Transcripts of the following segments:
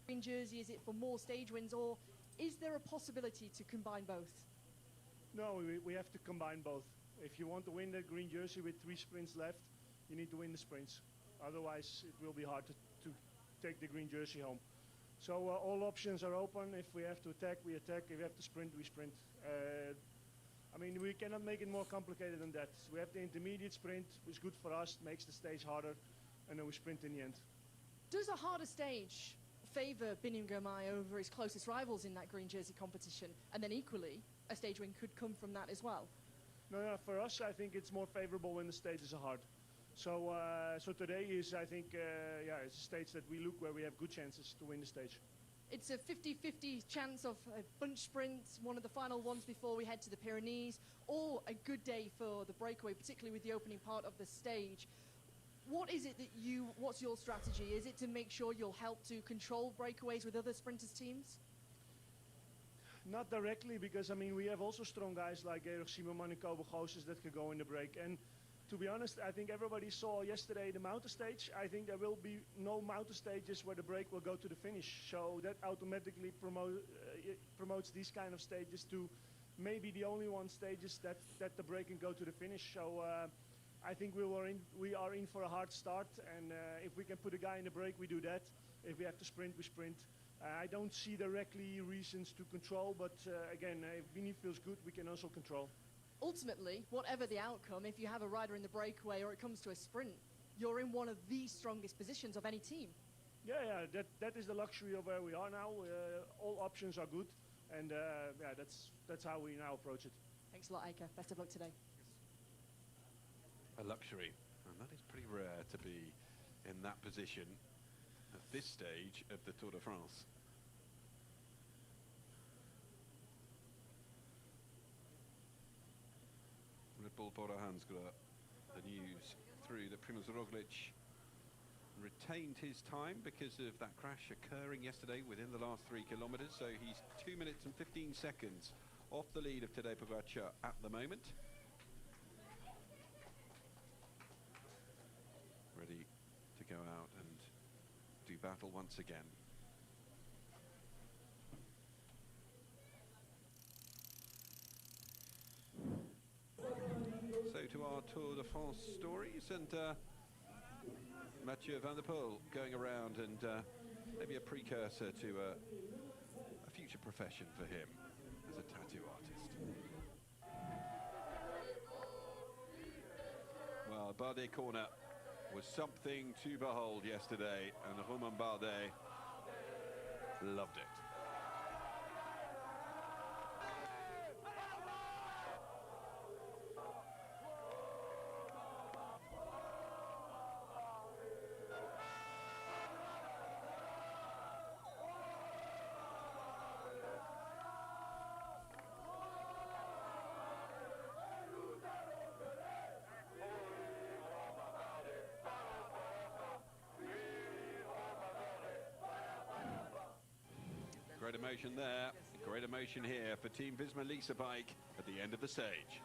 Green jersey? Is it for more stage wins, or is there a possibility to combine both? No, we have to combine both. If you want to win the green jersey with 3 sprints left, you need to win the sprints. Otherwise, it will be hard to take the green jersey home. So all options are open. If we have to attack, we attack. If we have to sprint, we sprint. I mean, we cannot make it more complicated than that. We have the intermediate sprint, which is good for us, makes the stage harder, and then we sprint in the end. Does a harder stage favour Biniam Girmay over his closest rivals in that green jersey competition? And then equally, a stage win could come from that as well? No, for us, I think it's more favourable when the stages are hard. So, so today is, I think, it's a stage that we look where we have good chances to win the stage. It's a 50-50 chance of a bunch sprint, one of the final ones before we head to the Pyrenees, or a good day for the breakaway, particularly with the opening part of the stage. What is it that what's your strategy? Is it to make sure you'll help to control breakaways with other sprinters' teams? Not directly, because I mean we have also strong guys like Simon Manikobo Goses that can go in the break. And to be honest, I think everybody saw yesterday the mountain stage. I think there will be no mountain stages where the break will go to the finish. So that automatically promotes these kind of stages to maybe the only one stages that the break can go to the finish. So I think we are in for a hard start, and if we can put a guy in the break, we do that. If we have to sprint, we sprint. I don't see directly reasons to control, but again, if Vini feels good, we can also control. Ultimately, whatever the outcome, if you have a rider in the breakaway or it comes to a sprint, you're in one of the strongest positions of any team. Yeah, that is the luxury of where we are now. All options are good, and that's how we now approach it. Thanks a lot, Eike. Best of luck today. A luxury, and that is pretty rare to be in that position at this stage of the Tour de France. Red Bull Bora Hansgrohe, the news through that Primož Roglic retained his time because of that crash occurring yesterday within the last 3 kilometers, so he's 2 minutes and 15 seconds off the lead of Tadej Pogačar at the moment. trophy battle once again. So to our Tour de France stories, and Mathieu van der Poel going around, and maybe a precursor to a future profession for him as a tattoo artist. Well, Bardet corner was something to behold yesterday, and Romain Bardet loved it. Great emotion there, great emotion here for Team Visma Lease Bike at the end of the stage.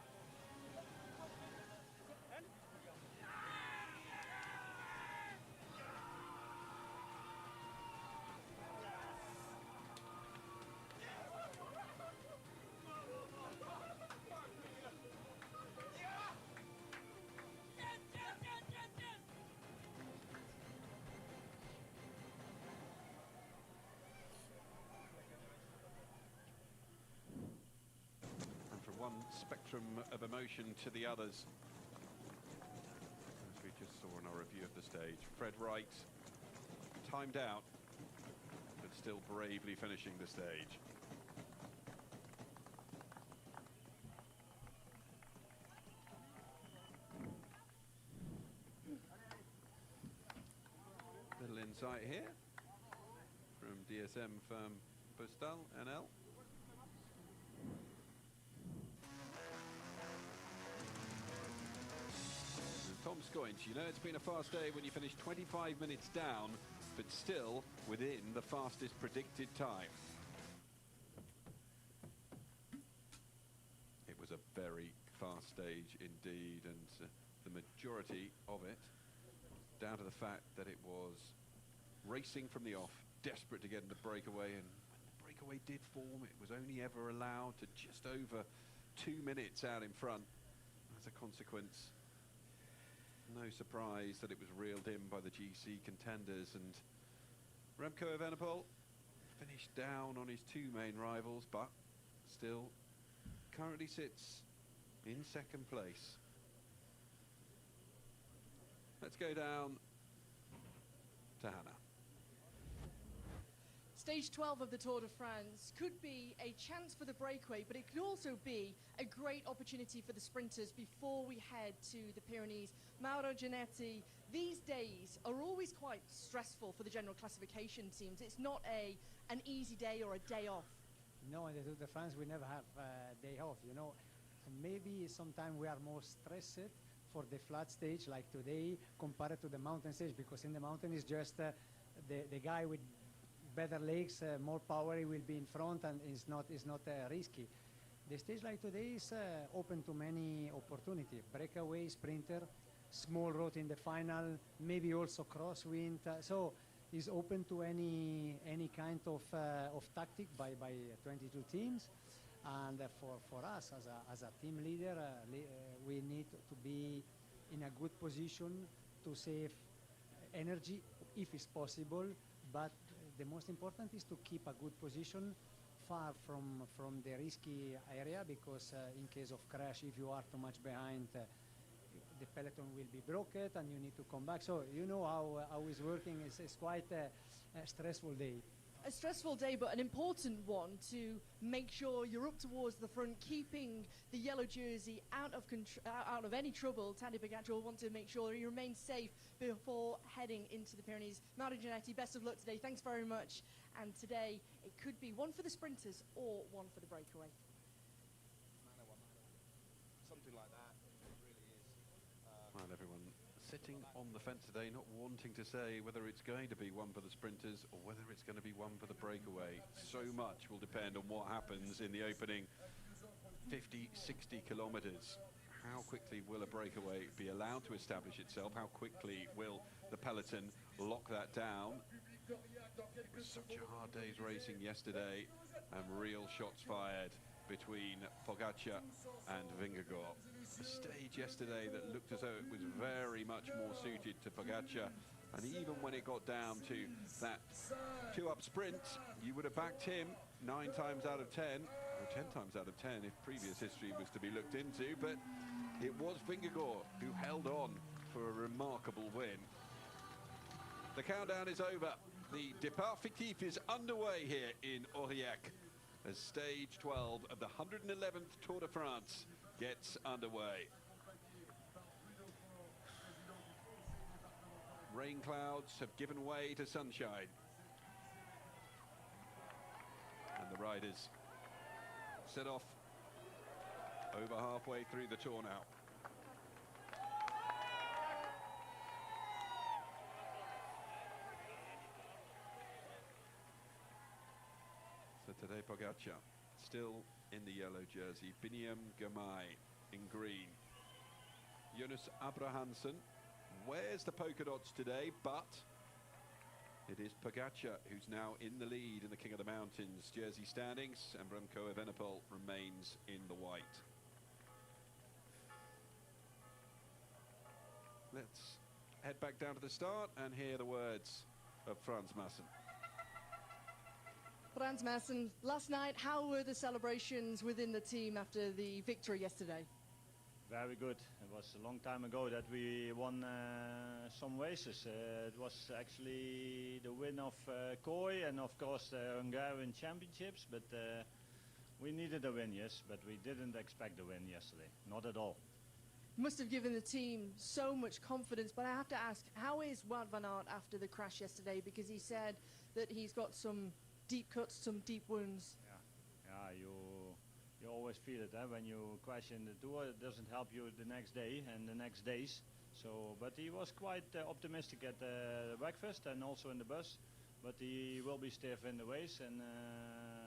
One spectrum of emotion to the others, as we just saw in our review of the stage. Fred Wright, timed out, but still bravely finishing the stage. Little insight here from DSM firm Postal NL. Tom Scoinch, you know it's been a fast day when you finish 25 minutes down, but still within the fastest predicted time. It was a very fast stage indeed, and the majority of it down to the fact that it was racing from the off, desperate to get into breakaway, and when the breakaway did form, it was only ever allowed to just over 2 minutes out in front. As a consequence, no surprise that it was reeled in by the GC contenders, and Remco Evenepoel finished down on his two main rivals, but still currently sits in second place. Let's go down to Hannah. Stage 12 of the Tour de France could be a chance for the breakaway, but it could also be a great opportunity for the sprinters before we head to the Pyrenees. Mauro Gianetti, these days are always quite stressful for the general classification teams. It's not an easy day or a day off. No, in the Tour de France we never have a day off, you know. Maybe sometimes we are more stressed for the flat stage like today compared to the mountain stage, because in the mountain is just the guy with better legs, more power, he will be in front, and it's not risky. The stage like today is open to many opportunities. Breakaway, sprinter, small road in the final, maybe also crosswind. So it's open to any kind of tactic by 22 teams. And for us as a team leader, we need to be in a good position to save energy if it's possible, but the most important is to keep a good position far from the risky area, because in case of crash, if you are too much behind, the peloton will be broken and you need to come back. So you know how it's working. It's quite a stressful day. A stressful day, but an important one to make sure you're up towards the front, keeping the yellow jersey out of any trouble. Tadej Pogacar will want to make sure he remains safe before heading into the Pyrenees. Mauro Gianetti, best of luck today. Thanks very much. And today, it could be one for the sprinters or one for the breakaway. Something like that. It really is. Well, everyone sitting on the fence today, not wanting to say whether it's going to be one for the sprinters or whether it's going to be one for the breakaway. So much will depend on what happens in the opening 50, 60 kilometers. How quickly will a breakaway be allowed to establish itself? How quickly will the peloton lock that down? It was such a hard day's racing yesterday, and real shots fired between Pogacar and Vingegaard. A stage yesterday that looked as though it was very much more suited to Pogacar, and even when it got down to that two-up sprint, you would have backed him 9 times out of 10, or 10 times out of 10 if previous history was to be looked into, but it was Vingegaard who held on for a remarkable win. The countdown is over. The Départ Fictif is underway here in Aurillac as stage 12 of the 111th Tour de France gets underway. Rain clouds have given way to sunshine, and the riders set off over halfway through the tour now. So today Pogacar still in the yellow jersey, Biniam Girmay in green. Jonas Abrahamsen wears the polka dots today, but it is Pogacar who's now in the lead in the King of the Mountains jersey standings, and Remco Evenepoel remains in the white. Let's head back down to the start and hear the words of Frans Maassen. Frans Maassen, last night, how were the celebrations within the team after the victory yesterday? Very good. It was a long time ago that we won some races. It was actually the win of Koi and of course the Hungarian Championships, but we needed a win, yes, but we didn't expect the win yesterday, not at all. Must have given the team so much confidence, but I have to ask, how is Wout van Aert after the crash yesterday? Because he said that he's got some deep cuts, some deep wounds. Yeah, you always feel it when you crash in the tour. It doesn't help you the next day and the next days. So, but he was quite optimistic at the breakfast and also in the bus. But he will be stiff in the race, and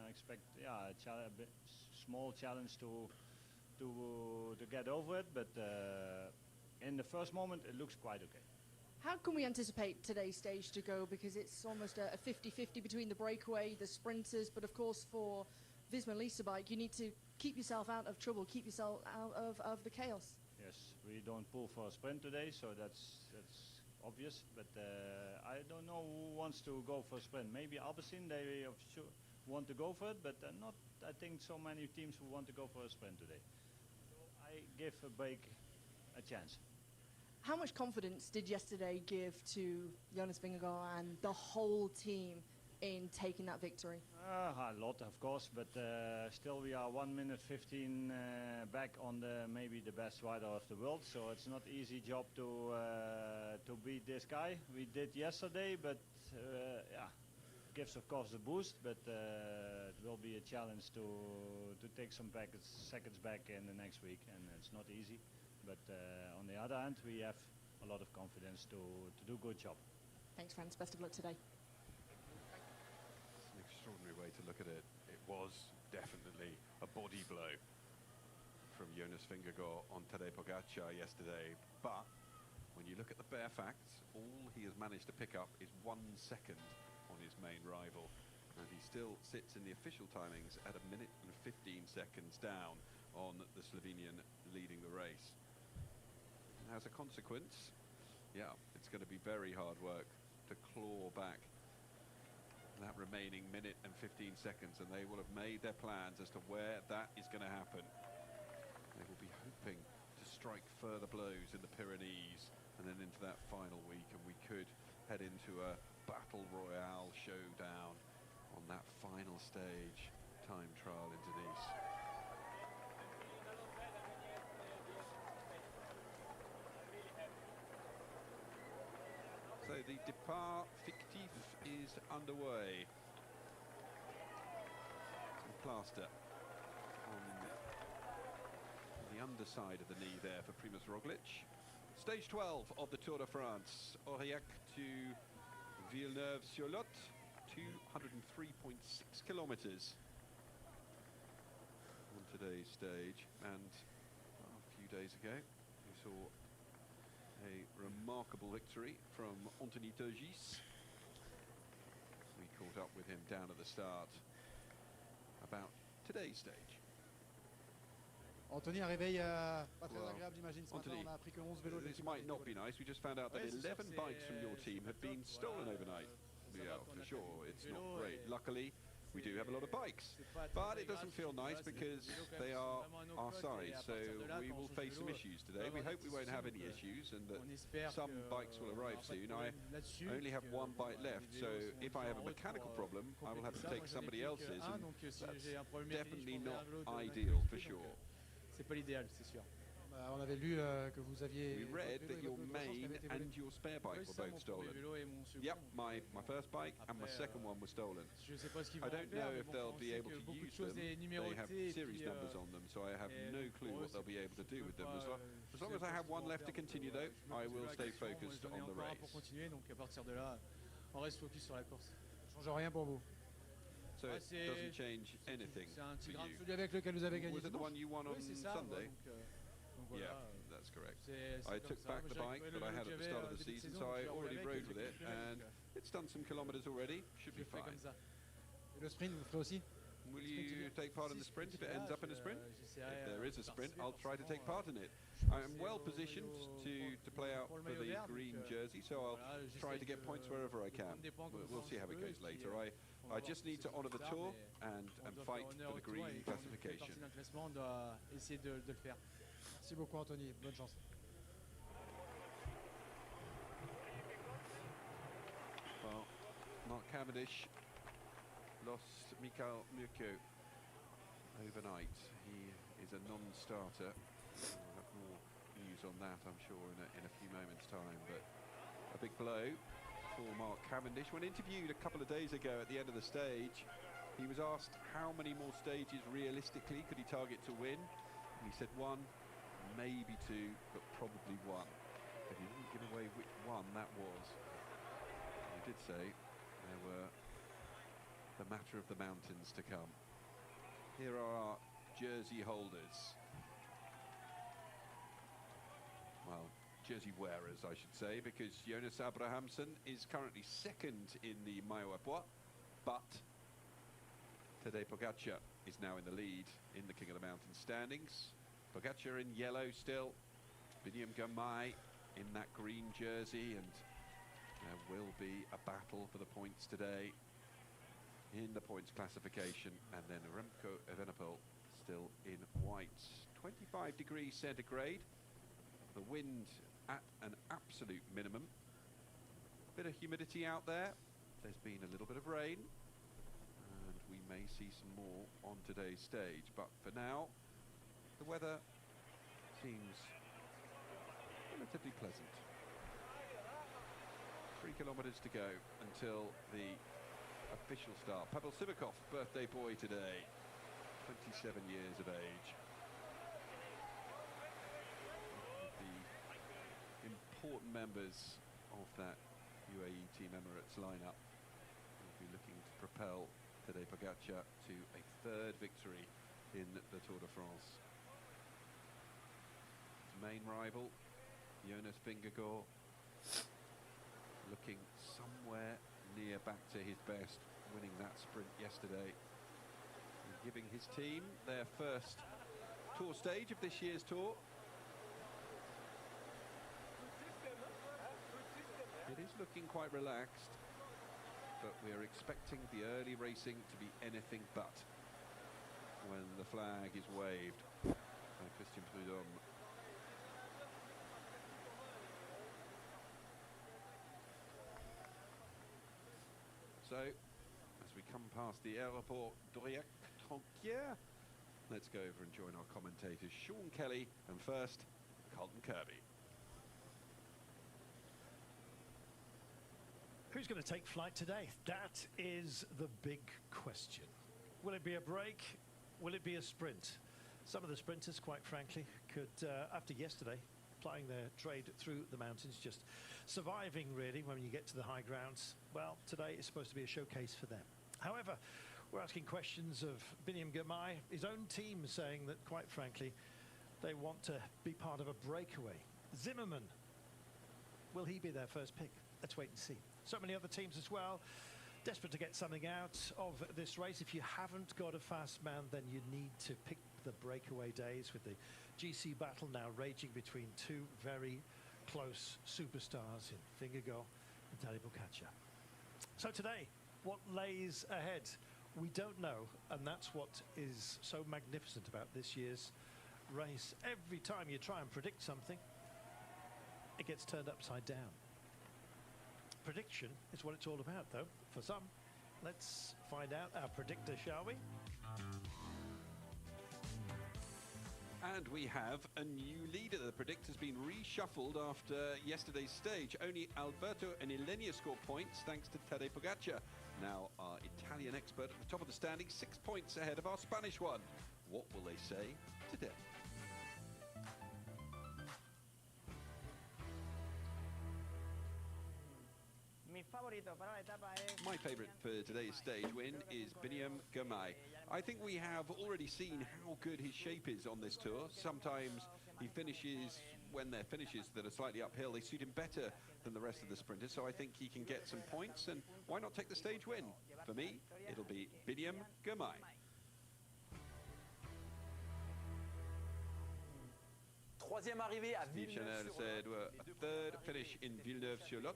expect a small challenge to get over it. But in the first moment, it looks quite okay. How can we anticipate today's stage to go? Because it's almost a 50-50 between the breakaway, the sprinters, but of course for Visma Lease bike, you need to keep yourself out of trouble, keep yourself out of the chaos. Yes, we don't pull for a sprint today, so that's obvious. But I don't know who wants to go for a sprint. Maybe Alpecin, they sure want to go for it, but not, I think, so many teams who want to go for a sprint today. So I give a break a chance. How much confidence did yesterday give to Jonas Vingegaard and the whole team in taking that victory? A lot, of course, but still we are 1 minute 15 back on maybe the best rider of the world. So it's not easy job to beat this guy. We did yesterday, but yeah, gives of course a boost. But it will be a challenge to take some seconds back in the next week, and it's not easy. But on the other hand, we have a lot of confidence to do a good job. Thanks, Frans. Best of luck today. It's an extraordinary way to look at it. It was definitely a body blow from Jonas Vingegaard on Tadej Pogacar yesterday. But when you look at the bare facts, all he has managed to pick up is 1 second on his main rival. And he still sits in the official timings at 1 minute and 15 seconds down on the Slovenian leading the race. And as a consequence, yeah, it's going to be very hard work to claw back that remaining 1 minute and 15 seconds, and they will have made their plans as to where that is going to happen. They will be hoping to strike further blows in the Pyrenees and then into that final week, and we could head into a battle royale showdown on that final stage time trial into Nice. So the Départ Fictif is underway. Some plaster on the underside of the knee there for Primož Roglic. Stage 12 of the Tour de France. Aurillac to Villeneuve-sur-Lot, 203.6 kilometers on today's stage. And a few days ago, we saw a remarkable victory from Anthony Turgis caught up with him down at the start about today's stage. Anthony, un réveil pas très Well, agréable, j'imagine, ce matin. Anthony, On a appris que 11 vélos de this l'équipe might avaient not été be volés. nice. We just found out that Ouais, c'est sûr, 11 c'est- bikes from your team c'est have pas been top, stolen voilà, overnight. faut Yeah, savoir qu'on for a sure. quelques It's not vélos great. et Luckily, we do have a lot of bikes. c'est pas très But it agréable, doesn't feel surtout que nice là, c'est des because vélos quand même they qui sont are vraiment à nos our cotes, et size. à So partir de là, we quand on will change face de some vélo, issues on today. va We avoir hope des we won't have soucis, any donc, issues and that on espère some que, bikes will on arrive aura pas de soon. I problème là-dessus, only have que, one bike les left, so vélos sont if I have a en route mechanical pour, problem, I will have to compléter ça. take Moi, j'en ai somebody plus else's, qu'un, and donc si that's j'ai un problème mécanique, definitely je prendrai not un vélo de la ideal for qualité, donc, sure. c'est pas l'idéal, c'est sûr. On avait lu que vous aviez. We read votre that vélo your et votre autre chance qui main avait été volé. and your spare bike Oui, were c'est ça, both mon premier stolen. vélo et mon second. Yep, my first bike and my Après, second one were stolen. Je sais pas ce qu'ils I vont en don't faire, know mais if bon, they'll on be sait able que to beaucoup de use choses them. est They have numérotées et series puis, numbers on them, so I have et no donc, clue pour eux, what they'll be able to je do peux with them. pas, As je long sais as pas I ce have qu'ils vont one en left to faire, donc, continue, je though, me I pose will la stay question, focused j'en ai on the encore un pour race. continuer, donc à partir de là, on reste focus sur la course. Ça change rien pour vous. So Ouais, it c'est- doesn't change anything C'est un petit for grain you. Celui avec lequel vous avez gagné Was it the dimanche. one you won on Oui, c'est ça, Sunday? donc voilà, Yeah, that's correct. c'est I comme took ça. back Moi, the j'ai bike récupéré that le I vélo had que at the j'avais, start of the début de season, saison, so donc I j'ai roulé already avec, rode j'ai with it, récupéré, and donc, it's done some kilometers already. Should je be fais comme fine. ça. Et le sprint, vous ferez aussi. Will Sprint, you take part in the sprint if it ends up in a sprint? j'essaierai, If there is a sprint, participer, I'll try to take forcément, part in it. I'm c'est well au positioned maillot- to play out pour for le maillot the vert, green donc, jersey, so I'll voilà, try j'essaie to get de- points wherever I de can. prendre des points comme We'll ça see un how it petit peu, goes et puis, later. on va I voir just si need c'est to honour the plus tard, tour mais and on doit fight faire honneur for au the tour, green et quand on fait partie classification. d'un classement, on doit essayer de le faire. Merci beaucoup, Anthony. Bonne chance. Well, Mark Cavendish lost Mikhail Murko overnight. He is a non-starter. We'll have more news on that, I'm sure, in a few moments' time. But a big blow for Mark Cavendish. When interviewed a couple of days ago at the end of the stage, he was asked how many more stages realistically could he target to win. And he said one, maybe two, but probably one. But he didn't give away which one that was. He did say there were the matter of the mountains to come. Here are our jersey holders. Well, jersey wearers, I should say, because Jonas Abrahamsen is currently second in the Mywhoosh, but Tadej Pogacar is now in the lead in the King of the Mountain standings. Pogacar in yellow still, Biniam Girmay in that green jersey, and there will be a battle for the points today in the points classification, and then Remco Evenepoel still in white. 25 degrees centigrade, the wind at an absolute minimum. Bit of humidity out there, there's been a little bit of rain, and we may see some more on today's stage, but for now the weather seems relatively pleasant. 3 kilometers to go until the official start. Pavel Sivakov, birthday boy today, 27 years of age. The important members of that UAE Team Emirates lineup will be looking to propel Tadej Pogacar to a third victory in the Tour de France. His main rival, Jonas Vingegaard, looking somewhere near back to his best, winning that sprint yesterday and giving his team their first tour stage of this year's tour. It is looking quite relaxed, but we are expecting the early racing to be anything but when the flag is waved by Christian Prudhomme. So, as we come past the aéroport d'Aurillac-Tronquière, let's go over and join our commentators, Sean Kelly and first, Colton Kirby. Who's going to take flight today? That is the big question. Will it be a break? Will it be a sprint? Some of the sprinters, quite frankly, could, after yesterday, plying their trade through the mountains, just surviving really when you get to the high grounds. Well, today is supposed to be a showcase for them. However, we're asking questions of Biniam Girmay, his own team saying that, quite frankly, they want to be part of a breakaway. Zimmerman, will he be their first pick? Let's wait and see. So many other teams as well. Desperate to get something out of this race. If you haven't got a fast man, then you need to pick the breakaway days, with the GC battle now raging between two very close superstars in Fingergo and Tadej Pogačar. So today, what lays ahead? We don't know, and that's what is so magnificent about this year's race. Every time you try and predict something, it gets turned upside down. Prediction is what it's all about, though, for some. Let's find out our predictor, shall we? And we have a new leader. The predictor's been reshuffled after yesterday's stage. Only Alberto and Ilenia scored points thanks to Tadej Pogačar. Now our Italian expert at the top of the standing, 6 points ahead of our Spanish one. What will they say today? My favourite for today's stage win is Biniam Girmay. I think we have already seen how good his shape is on this tour. Sometimes he finishes, when they're finishes that are slightly uphill, they suit him better than the rest of the sprinters, so I think he can get some points, and why not take the stage win? For me, it'll be Biniam Girmay. Steve Chanel said a third finish in Villeneuve-sur-Lot.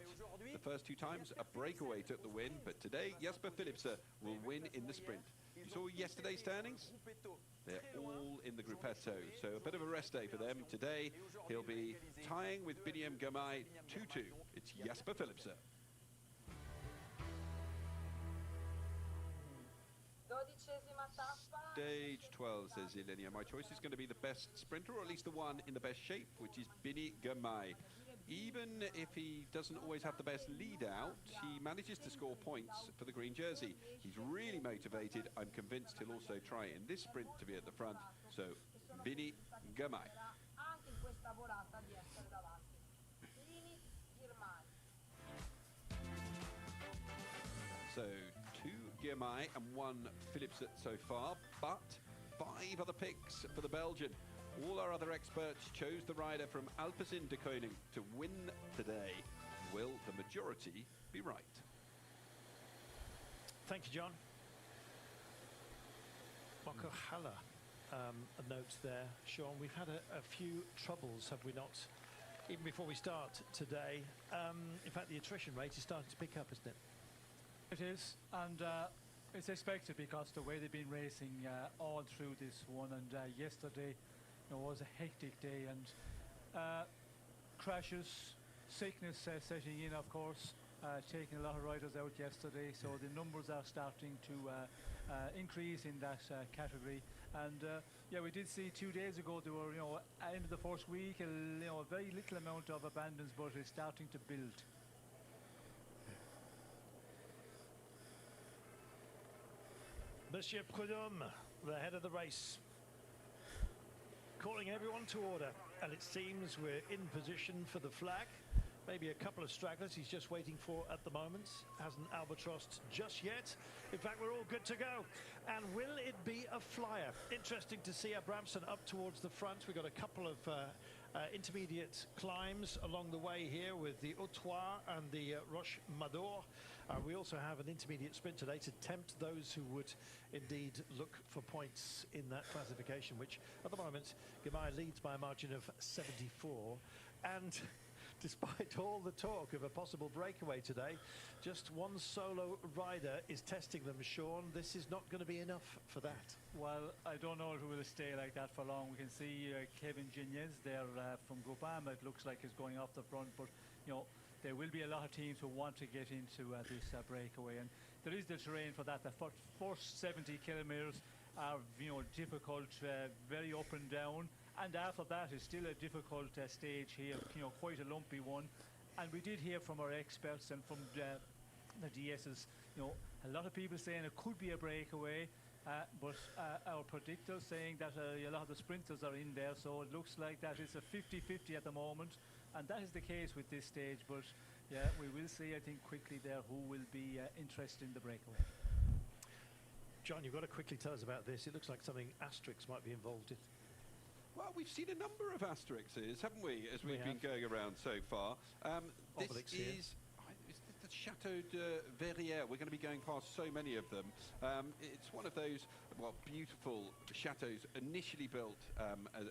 The first two times a breakaway took the win, but today Jasper Philipsen will win in the sprint. You saw yesterday's standings? They're all in the Gruppetto, so a bit of a rest day for them. Today he'll be tying with Biniam Girmay 2-2. It's Jasper Philipsen. Stage 12, says Ilenia. My choice is going to be the best sprinter, or at least the one in the best shape, which is Biniam Girmay. Even if he doesn't always have the best lead out, he manages to score points for the green jersey. He's really motivated. I'm convinced he'll also try in this sprint to be at the front. So, Biniam Girmay. So, 2 Girmay and 1 Philipsen so far, but 5 other picks for the Belgian. All our other experts chose the rider from Alpecin de Koning to win today. Will the majority be right? Thank you, John. Mokohala, a note there. Sean, we've had a few troubles, have we not? Even before we start today. In fact, the attrition rate is starting to pick up, isn't it? It is, and it's expected because the way they've been racing all through this one, and yesterday was a hectic day, and crashes, sickness setting in, of course, taking a lot of riders out yesterday, so the numbers are starting to increase in that category. And yeah, we did see 2 days ago there were, end of the first week, a very little amount of abandons, but it's starting to build. Monsieur Prudhomme, the head of the race, calling everyone to order, and it seems we're in position for the flag. Maybe a couple of stragglers he's just waiting for at the moment. Hasn't albatrossed just yet. In fact, we're all good to go. And will it be a flyer? Interesting to see Abramson up towards the front. We've got a couple of intermediate climbs along the way here with the Haute-Trois and the Roche Mador. We also have an intermediate sprint today to tempt those who would indeed look for points in that classification, which at the moment Girmay leads by a margin of 74. And despite all the talk of a possible breakaway today, just one solo rider is testing them, Sean. This is not going to be enough for that. Well, I don't know if it will stay like that for long. We can see Kevin Gignes there from Groupama. It looks like he's going off the front, but there will be a lot of teams who want to get into this breakaway, and there is the terrain for that. The first 70 kilometers are difficult, very up and down, and after that is still a difficult stage here, quite a lumpy one. And we did hear from our experts and from the DSs, a lot of people saying it could be a breakaway, but our predictors saying that a lot of the sprinters are in there, so it looks like that it's a 50-50 at the moment. And that is the case with this stage, but yeah, we will see, I think, quickly there who will be interested in the breakaway. John, you've got to quickly tell us about this. It looks like something Asterix might be involved in. Well, we've seen a number of Asterixes, haven't we, as we've been going around so far. This is the Chateau de Verrières. We're going to be going past so many of them. It's one of those, well, beautiful chateaus initially built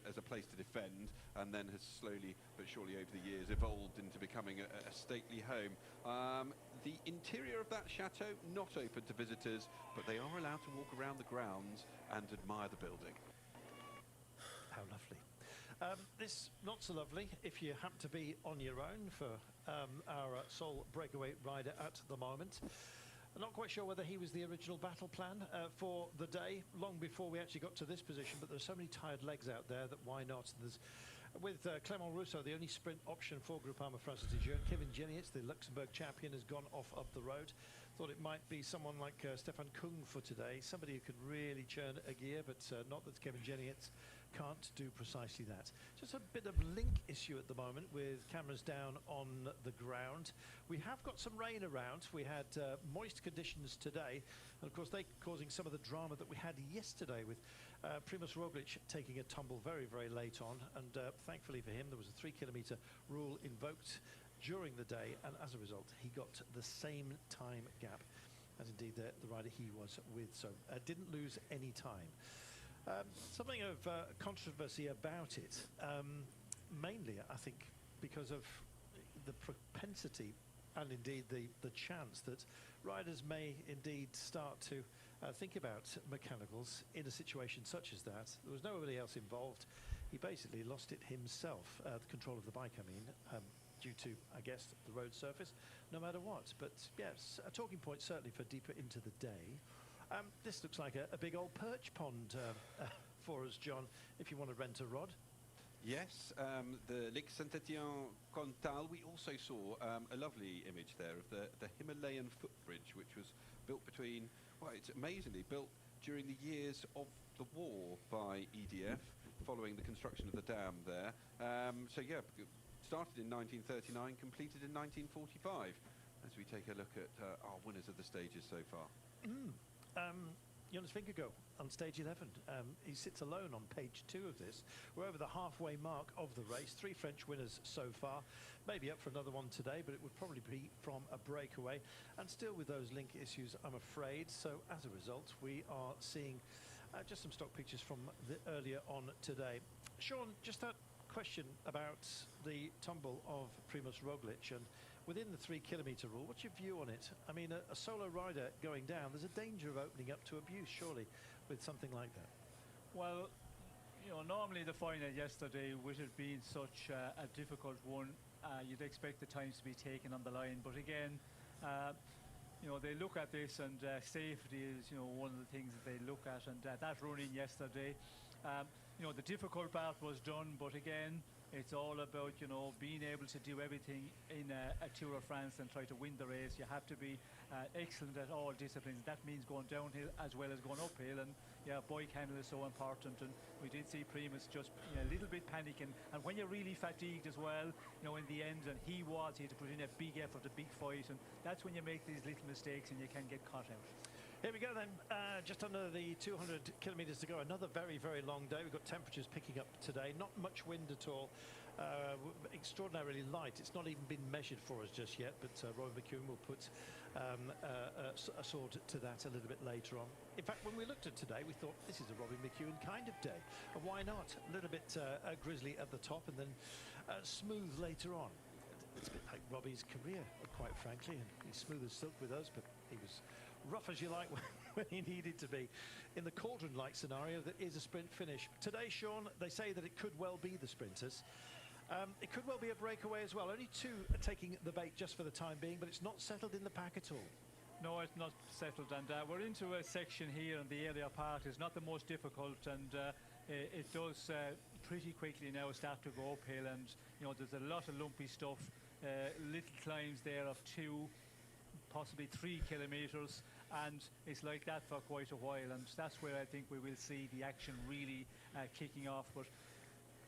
as a place to defend, and then has slowly but surely over the years evolved into becoming a stately home. The interior of that chateau not open to visitors, but they are allowed to walk around the grounds and admire the building. How lovely. This not so lovely if you happen to be on your own for our sole breakaway rider at the moment. I'm not quite sure whether he was the original battle plan for the day, long before we actually got to this position, but there's so many tired legs out there that why not? There's, with Clément Rousseau, the only sprint option for Groupama France Leisure, Kevin Genietz, the Luxembourg champion, has gone off up the road. Thought it might be someone like Stefan Kung for today, somebody who could really churn a gear, but not that Kevin Genietz can't do precisely that. Just a bit of link issue at the moment with cameras down on the ground. We have got some rain around. We had moist conditions today, and of course they causing some of the drama that we had yesterday with Primoz Roglic taking a tumble very, very late on, and thankfully for him there was a 3-kilometer rule invoked during the day, and as a result he got the same time gap as indeed the rider he was with, so didn't lose any time. Something of controversy about it, mainly I think because of the propensity and indeed the chance that riders may indeed start to think about mechanicals in a situation such as that. There was nobody else involved. He basically lost it himself, the control of the bike I mean, due to, I guess, the road surface, no matter what. But yes, a talking point certainly for deeper into the day. This looks like a big old perch pond for us, John, if you want to rent a rod. Yes, the Lake Saint-Étienne-Cantal. We also saw a lovely image there of the Himalayan footbridge, which was built between, well, it's amazingly built during the years of the war by EDF, following the construction of the dam there. So yeah, started in 1939, completed in 1945, as we take a look at our winners of the stages so far. Jonas Vingegaard on stage 11. He sits alone on page 2 of this. We're over the halfway mark of the race. 3 French winners so far. Maybe up for another one today, but it would probably be from a breakaway. And still with those link issues, I'm afraid. So as a result, we are seeing just some stock pictures from earlier on today. Sean, just that question about the tumble of Primoz Roglic and within the 3-kilometer rule, what's your view on it? I mean, a solo rider going down, there's a danger of opening up to abuse, surely, with something like that. Well, you know, normally the final yesterday, with it being such a difficult one, you'd expect the times to be taken on the line. But again, you know, they look at this, and safety is, you know, one of the things that they look at. And that running yesterday, you know, the difficult part was done, but again, it's all about, you know, being able to do everything in a Tour of France and try to win the race. You have to be excellent at all disciplines. That means going downhill as well as going uphill. And yeah, bike handle is so important. And we did see Primoz just, you know, a little bit panicking. And when you're really fatigued as well, you know, in the end, and he had to put in a big effort, a big fight. And that's when you make these little mistakes and you can get caught out. Here we go then, just under the 200 kilometres to go. Another very, very long day. We've got temperatures picking up today. Not much wind at all. Extraordinarily light. It's not even been measured for us just yet, but Roy McEwen will put a sword to that a little bit later on. In fact, when we looked at today, we thought this is a Robbie McEwen kind of day. And why not? A little bit grizzly at the top and then smooth later on. It's a bit like Robbie's career, quite frankly. And he's smooth as silk with us, but he was rough as you like when he needed to be in the cauldron-like scenario that is a sprint finish. Today, Sean, they say that it could well be the sprinters. It could well be a breakaway as well. Only 2 are taking the bait just for the time being, but it's not settled in the pack at all. No, it's not settled, and we're into a section here, and the earlier part is not the most difficult, and it does pretty quickly now start to go uphill, and you know, there's a lot of lumpy stuff, little climbs there of 2, possibly 3 kilometres, and it's like that for quite a while, and that's where I think we will see the action really kicking off. But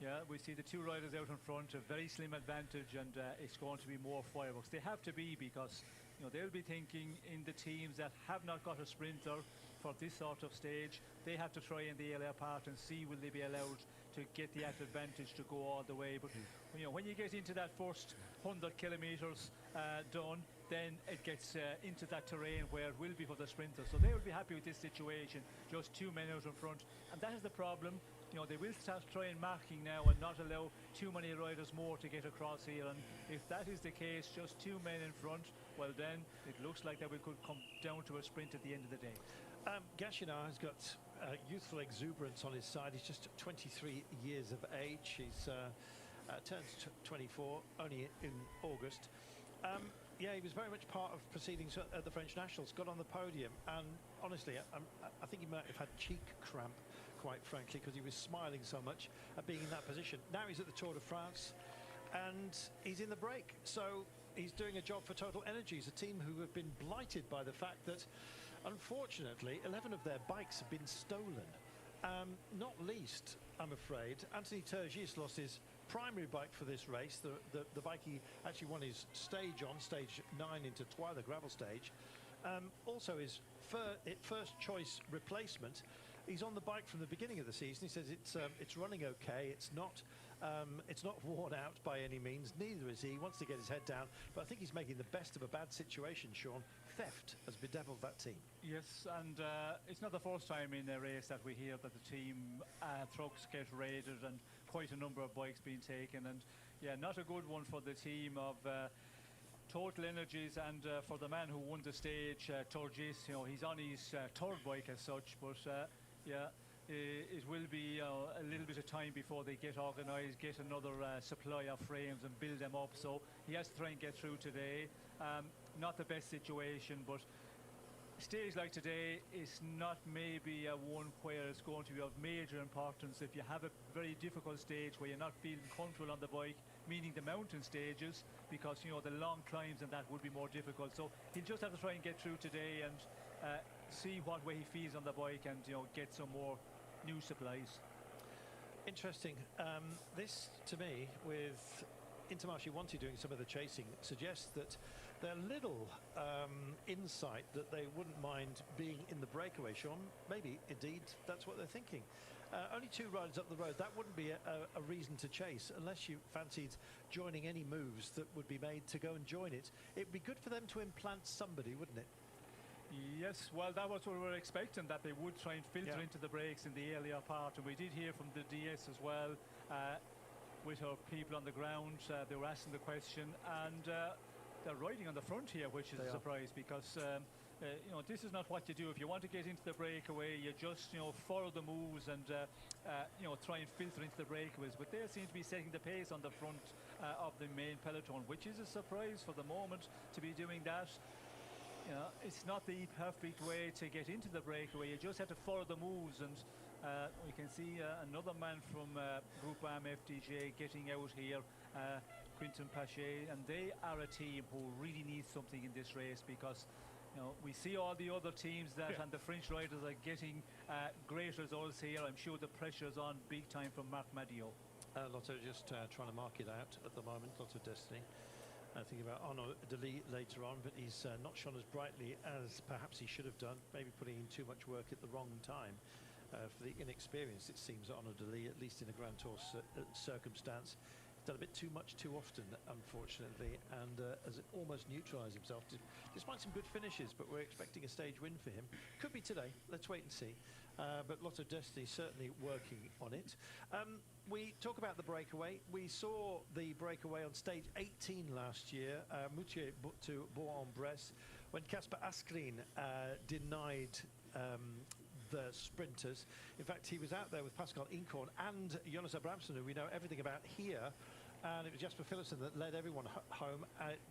yeah, we see the 2 riders out in front, a very slim advantage, and it's going to be more fireworks. They have to be, because you know, they'll be thinking in the teams that have not got a sprinter for this sort of stage, they have to try in the earlier part and see will they be allowed to to get the advantage to go all the way. But you know, when you get into that first 100 kilometres done, then it gets into that terrain where it will be for the sprinters. So they will be happy with this situation, just 2 men out in front. And that is the problem. You know, they will start trying marking now and not allow too many riders more to get across here. And if that is the case, just 2 men in front, well then it looks like that we could come down to a sprint at the end of the day. Gachinard has got youthful exuberance on his side. He's just 23 years of age. He's turns 24 only in August. Yeah, he was very much part of proceedings at the French Nationals, got on the podium, and honestly, I think he might have had cheek cramp, quite frankly, because he was smiling so much at being in that position. Now he's at the Tour de France, and he's in the break. So he's doing a job for Total Energies, a team who have been blighted by the fact that, unfortunately, 11 of their bikes have been stolen. Not least, I'm afraid, Anthony Turgis lost his primary bike for this race, the bike he actually won his stage on, stage 9 into Troyes, the gravel stage. Also his first choice replacement. He's on the bike from the beginning of the season. He says it's running okay. It's not worn out by any means. Neither is he. He wants to get his head down, but I think he's making the best of a bad situation, Sean. Theft has bedeviled that team. Yes, and it's not the first time in a race that we hear that the team trucks get raided and quite a number of bikes being taken. And yeah, not a good one for the team of Total Energies, and for the man who won the stage, Turgis. You know, he's on his third bike as such, but yeah, it will be a little bit of time before they get organised, get another supply of frames and build them up. So he has to try and get through today. Not the best situation, but a stage like today is not maybe one where it's going to be of major importance. If you have a very difficult stage where you're not feeling comfortable on the bike, meaning the mountain stages, because you know the long climbs and that would be more difficult. So he'll just have to try and get through today and see what way he feels on the bike, and you know, get some more new supplies. Interesting. This, to me, with Intermarché Wanty doing some of the chasing, suggests that their little insight that they wouldn't mind being in the breakaway, Sean, maybe indeed that's what they're thinking. Only 2 riders up the road, that wouldn't be a reason to chase unless you fancied joining any moves that would be made to go and join it. It'd be good for them to implant somebody, wouldn't it? Yes, well, that was what we were expecting, that they would try and filter into the breaks in the earlier part, and we did hear from the DS as well, with our people on the ground. They were asking the question, and they're riding on the front here, which is a surprise, because you know, this is not what you do. If you want to get into the breakaway, you just, you know, follow the moves and you know, try and filter into the breakaways. But they seem to be setting the pace on the front of the main peloton, which is a surprise for the moment to be doing that. You know, it's not the perfect way to get into the breakaway. You just have to follow the moves, and we can see another man from Groupama FDJ getting out here, Quentin Pache, and they are a team who really need something in this race, because you know, we see all the other teams that and the French riders are getting great results here. I'm sure the pressure's on big time from Marc Madio. Lotto just trying to mark it out at the moment. Lotto Destiny. Thinking about Arnaud Delis later on, but he's not shone as brightly as perhaps he should have done, maybe putting in too much work at the wrong time. For the inexperience, it seems, Arnaud Delis, at least in a Grand Tour circumstance, done a bit too much too often, unfortunately, and has almost neutralised himself, despite some good finishes. But we're expecting a stage win for him. Could be today. Let's wait and see. But Lotto Destiny certainly working on it. We talk about the breakaway. We saw the breakaway on stage 18 last year, Moutier to Bourg-en-Bresse, when Casper Asgreen denied the sprinters. In fact, he was out there with Pascal Incorn and Jonas Abrahamsson, who we know everything about here. And it was Jasper Philipsen that led everyone home,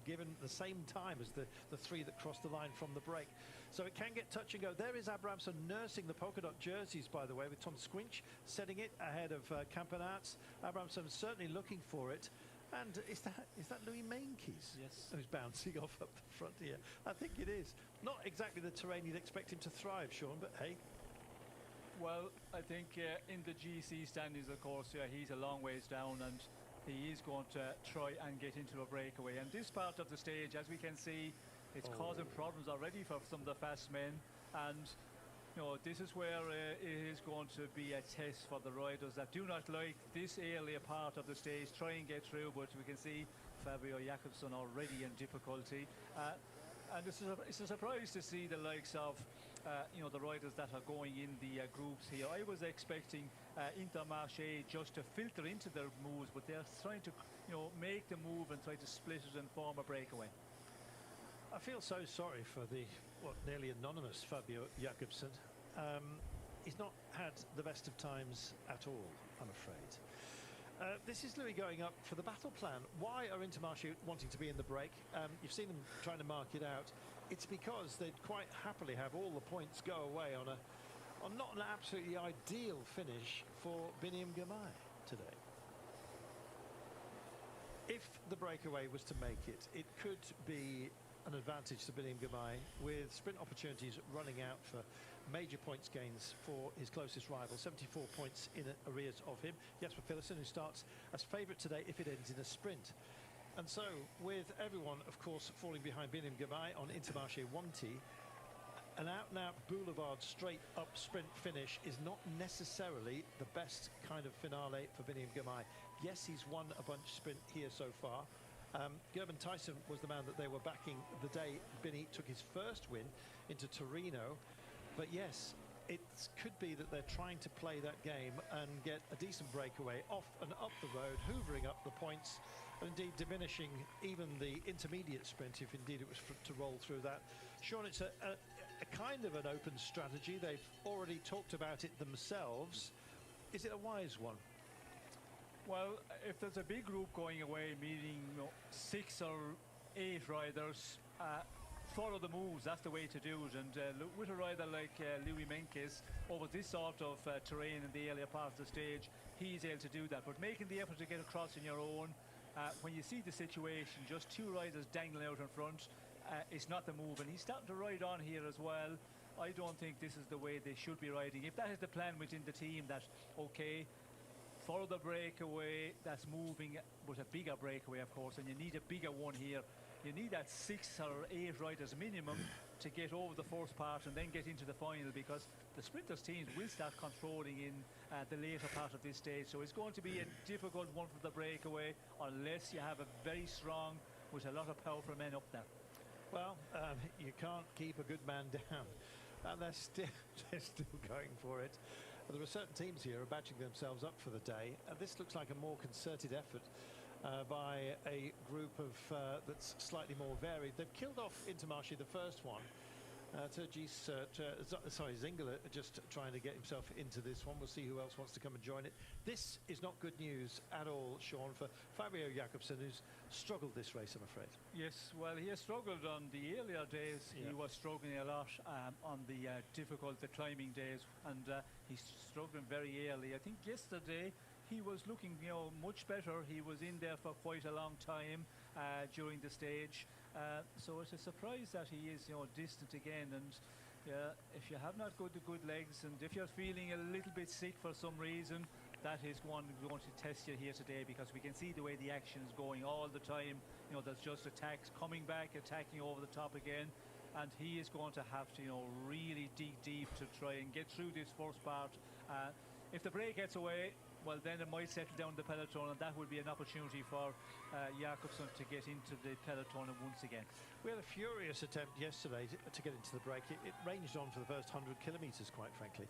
given the same time as the 3 that crossed the line from the break. So it can get touch and go. There is Abrahamsson nursing the polka dot jerseys, by the way, with Tom Squinch setting it ahead of Campenaerts. Abrahamsson certainly looking for it. And is that Louis Mainkes? Yes. Who's bouncing off up the front here? I think it is. Not exactly the terrain you'd expect him to thrive, Sean, but hey. Well, I think in the GC standings, of course, he's a long ways down, and he is going to try and get into a breakaway. And this part of the stage, as we can see, it's causing problems already for some of the fast men. And this is where it is going to be a test for the riders that do not like this earlier part of the stage, try and get through, but we can see Fabio Jakobsen already in difficulty. And it's a surprise to see the likes of the riders that are going in the groups here. I was expecting Intermarché just to filter into their moves, but they're trying to make the move and try to split it and form a breakaway. I feel so sorry for the nearly anonymous Fabio Jakobsen. He's not had the best of times at all, I'm afraid. This is Louis going up for the battle plan. Why are Intermarché wanting to be in the break? You've seen them trying to mark it out. It's because they'd quite happily have all the points go away on not an absolutely ideal finish for Biniam Girmay today. If the breakaway was to make it, it could be an advantage to Biniam Girmay, with sprint opportunities running out for major points gains for his closest rival. 74 points in arrears of him. Jesper Philipsen, who starts as favourite today if it ends in a sprint. And so, with everyone, of course, falling behind Biniam Girmay on Intermarché 1T, an out-and-out boulevard straight-up sprint finish is not necessarily the best kind of finale for Biniam Girmay. Yes, he's won a bunch sprint here so far. Gerben Tyson was the man that they were backing the day Binny took his first win into Torino. But yes, it could be that they're trying to play that game and get a decent breakaway off and up the road, hoovering up the points, and indeed diminishing even the intermediate sprint, if indeed it was to roll through that. Sean, it's a kind of an open strategy. They've already talked about it themselves. Is it a wise one? Well, if there's a big group going away, meaning 6 or 8 riders, follow the moves. That's the way to do it. And with a rider like Louis Meintjes, over this sort of terrain in the earlier part of the stage, he's able to do that. But making the effort to get across on your own, when you see the situation, just 2 riders dangling out in front, it's not the move. And he's starting to ride on here as well. I don't think this is the way they should be riding. If that is the plan within the team, that, okay, follow the breakaway, that's moving, but a bigger breakaway, of course, and you need a bigger one here. You need that 6 or 8 riders minimum to get over the first part and then get into the final, because the sprinters teams will start controlling in the later part of this stage. So it's going to be a difficult one for the breakaway unless you have a very strong, with a lot of powerful men up there. Well, you can't keep a good man down, and they're still going for it. There are certain teams here who are badging themselves up for the day. This looks like a more concerted effort by a group of that's slightly more varied. They've killed off Intermarché, the first one. Zingler just trying to get himself into this one. We'll see who else wants to come and join it. This is not good news at all, Sean, for Fabio Jakobsen, who's struggled this race, I'm afraid. Yes, well, he has struggled on the earlier days. Yeah. He was struggling a lot on the difficult, the climbing days, and he's struggling very early. I think yesterday he was looking, much better. He was in there for quite a long time during the stage. So it's a surprise that he is, distant again. And if you have not got the good legs, and if you're feeling a little bit sick for some reason, that is going to test you here today, because we can see the way the action is going all the time. There's just attacks coming back, attacking over the top again. And he is going to have to, really dig deep to try and get through this first part. If the break gets away, well, then it might settle down the peloton, and that would be an opportunity for Jakobsen to get into the peloton once again. We had a furious attempt yesterday to get into the break. It ranged on for the first 100 kilometres, quite frankly.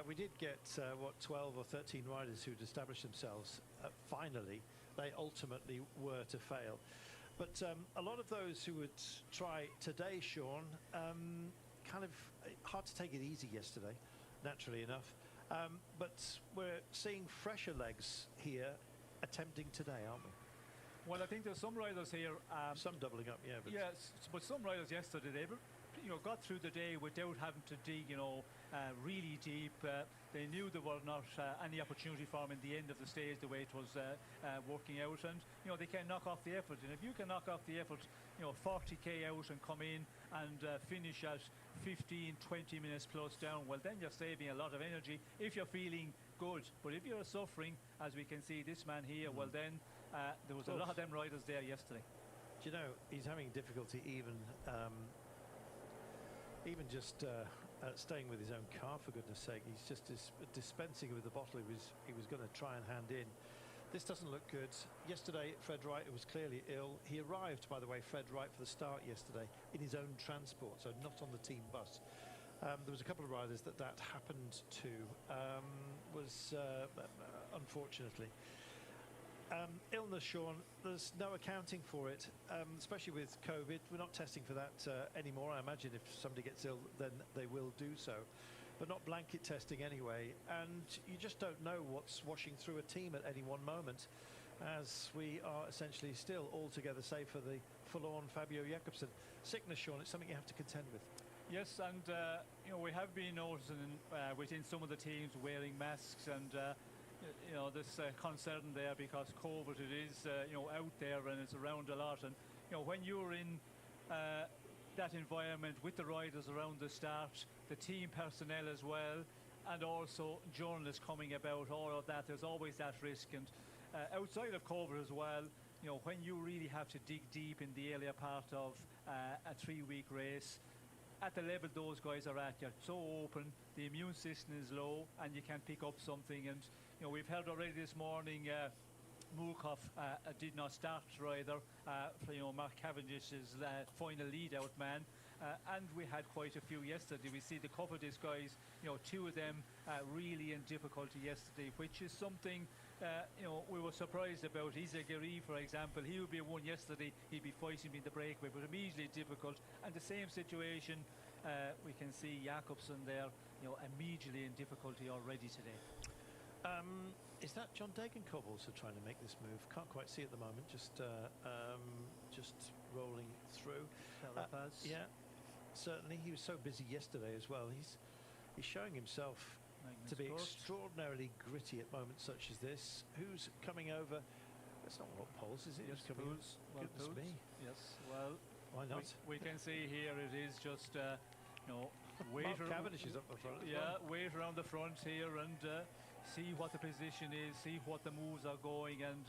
We did get, 12 or 13 riders who'd established themselves. Finally, they ultimately were to fail. But a lot of those who would try today, Sean, kind of hard to take it easy yesterday, naturally enough. But we're seeing fresher legs here attempting today, aren't we? Well, I think there's some riders here. Some doubling up, yeah. But yes, but some riders yesterday, they got through the day without having to dig, really deep. They knew there were not any opportunity for them in the end of the stage, the way it was working out. And, they can knock off the effort. And if you can knock off the effort, 40k out and come in and finish at 15, 20 minutes plus down, well, then you're saving a lot of energy if you're feeling good. But if you're suffering, as we can see this man here, well, then there was a lot of them riders there yesterday. Do you know, he's having difficulty even just staying with his own car, for goodness sake. He's just dispensing with the bottle he was going to try and hand in. This doesn't look good. Yesterday, Fred Wright was clearly ill. He arrived, by the way, Fred Wright, for the start yesterday in his own transport, so not on the team bus. There was a couple of riders that happened to, unfortunately. Illness, Sean, there's no accounting for it, especially with COVID. We're not testing for that anymore. I imagine if somebody gets ill, then they will do so. But not blanket testing anyway. And you just don't know what's washing through a team at any one moment, as we are essentially still altogether safe for the forlorn Fabio Jakobsen. Sickness, Sean, it's something you have to contend with. Yes, and you know, we have been noticing within some of the teams wearing masks, and you know, this concern there because COVID, it is you know, out there and it's around a lot. And you know, when you're in that environment with the riders around the start, the team personnel as well, and also journalists coming about, all of that, there's always that risk. And outside of COVID as well, you know, when you really have to dig deep in the earlier part of a 3-week race, at the level those guys are at, you're so open, the immune system is low, and you can pick up something. And you know, we've heard already this morning, Murkoff did not start either for, you know, Mark Cavendish's final lead-out man, and we had quite a few yesterday. We see the couple of these guys, you know, 2 of them really in difficulty yesterday, which is something you know, we were surprised about. Izagiri, for example, he would be one yesterday, he'd be fighting in the breakaway, but immediately difficult. And the same situation, we can see Jakobsen there, you know, immediately in difficulty already today. Is that John Degenkolb also trying to make this move? Can't quite see at the moment. Just rolling through. Yeah, certainly. He was so busy yesterday as well. He's showing himself to be extraordinarily gritty at moments such as this. Who's coming over? That's not what Poles, is it? Yes, coming. Poles. Well, Goodness Poles. me. Yes. Well, why not? We can see here it is just you know, wait. Cavendish is up the front. Yeah, wait around the front here and see what the position is, see what the moves are going, and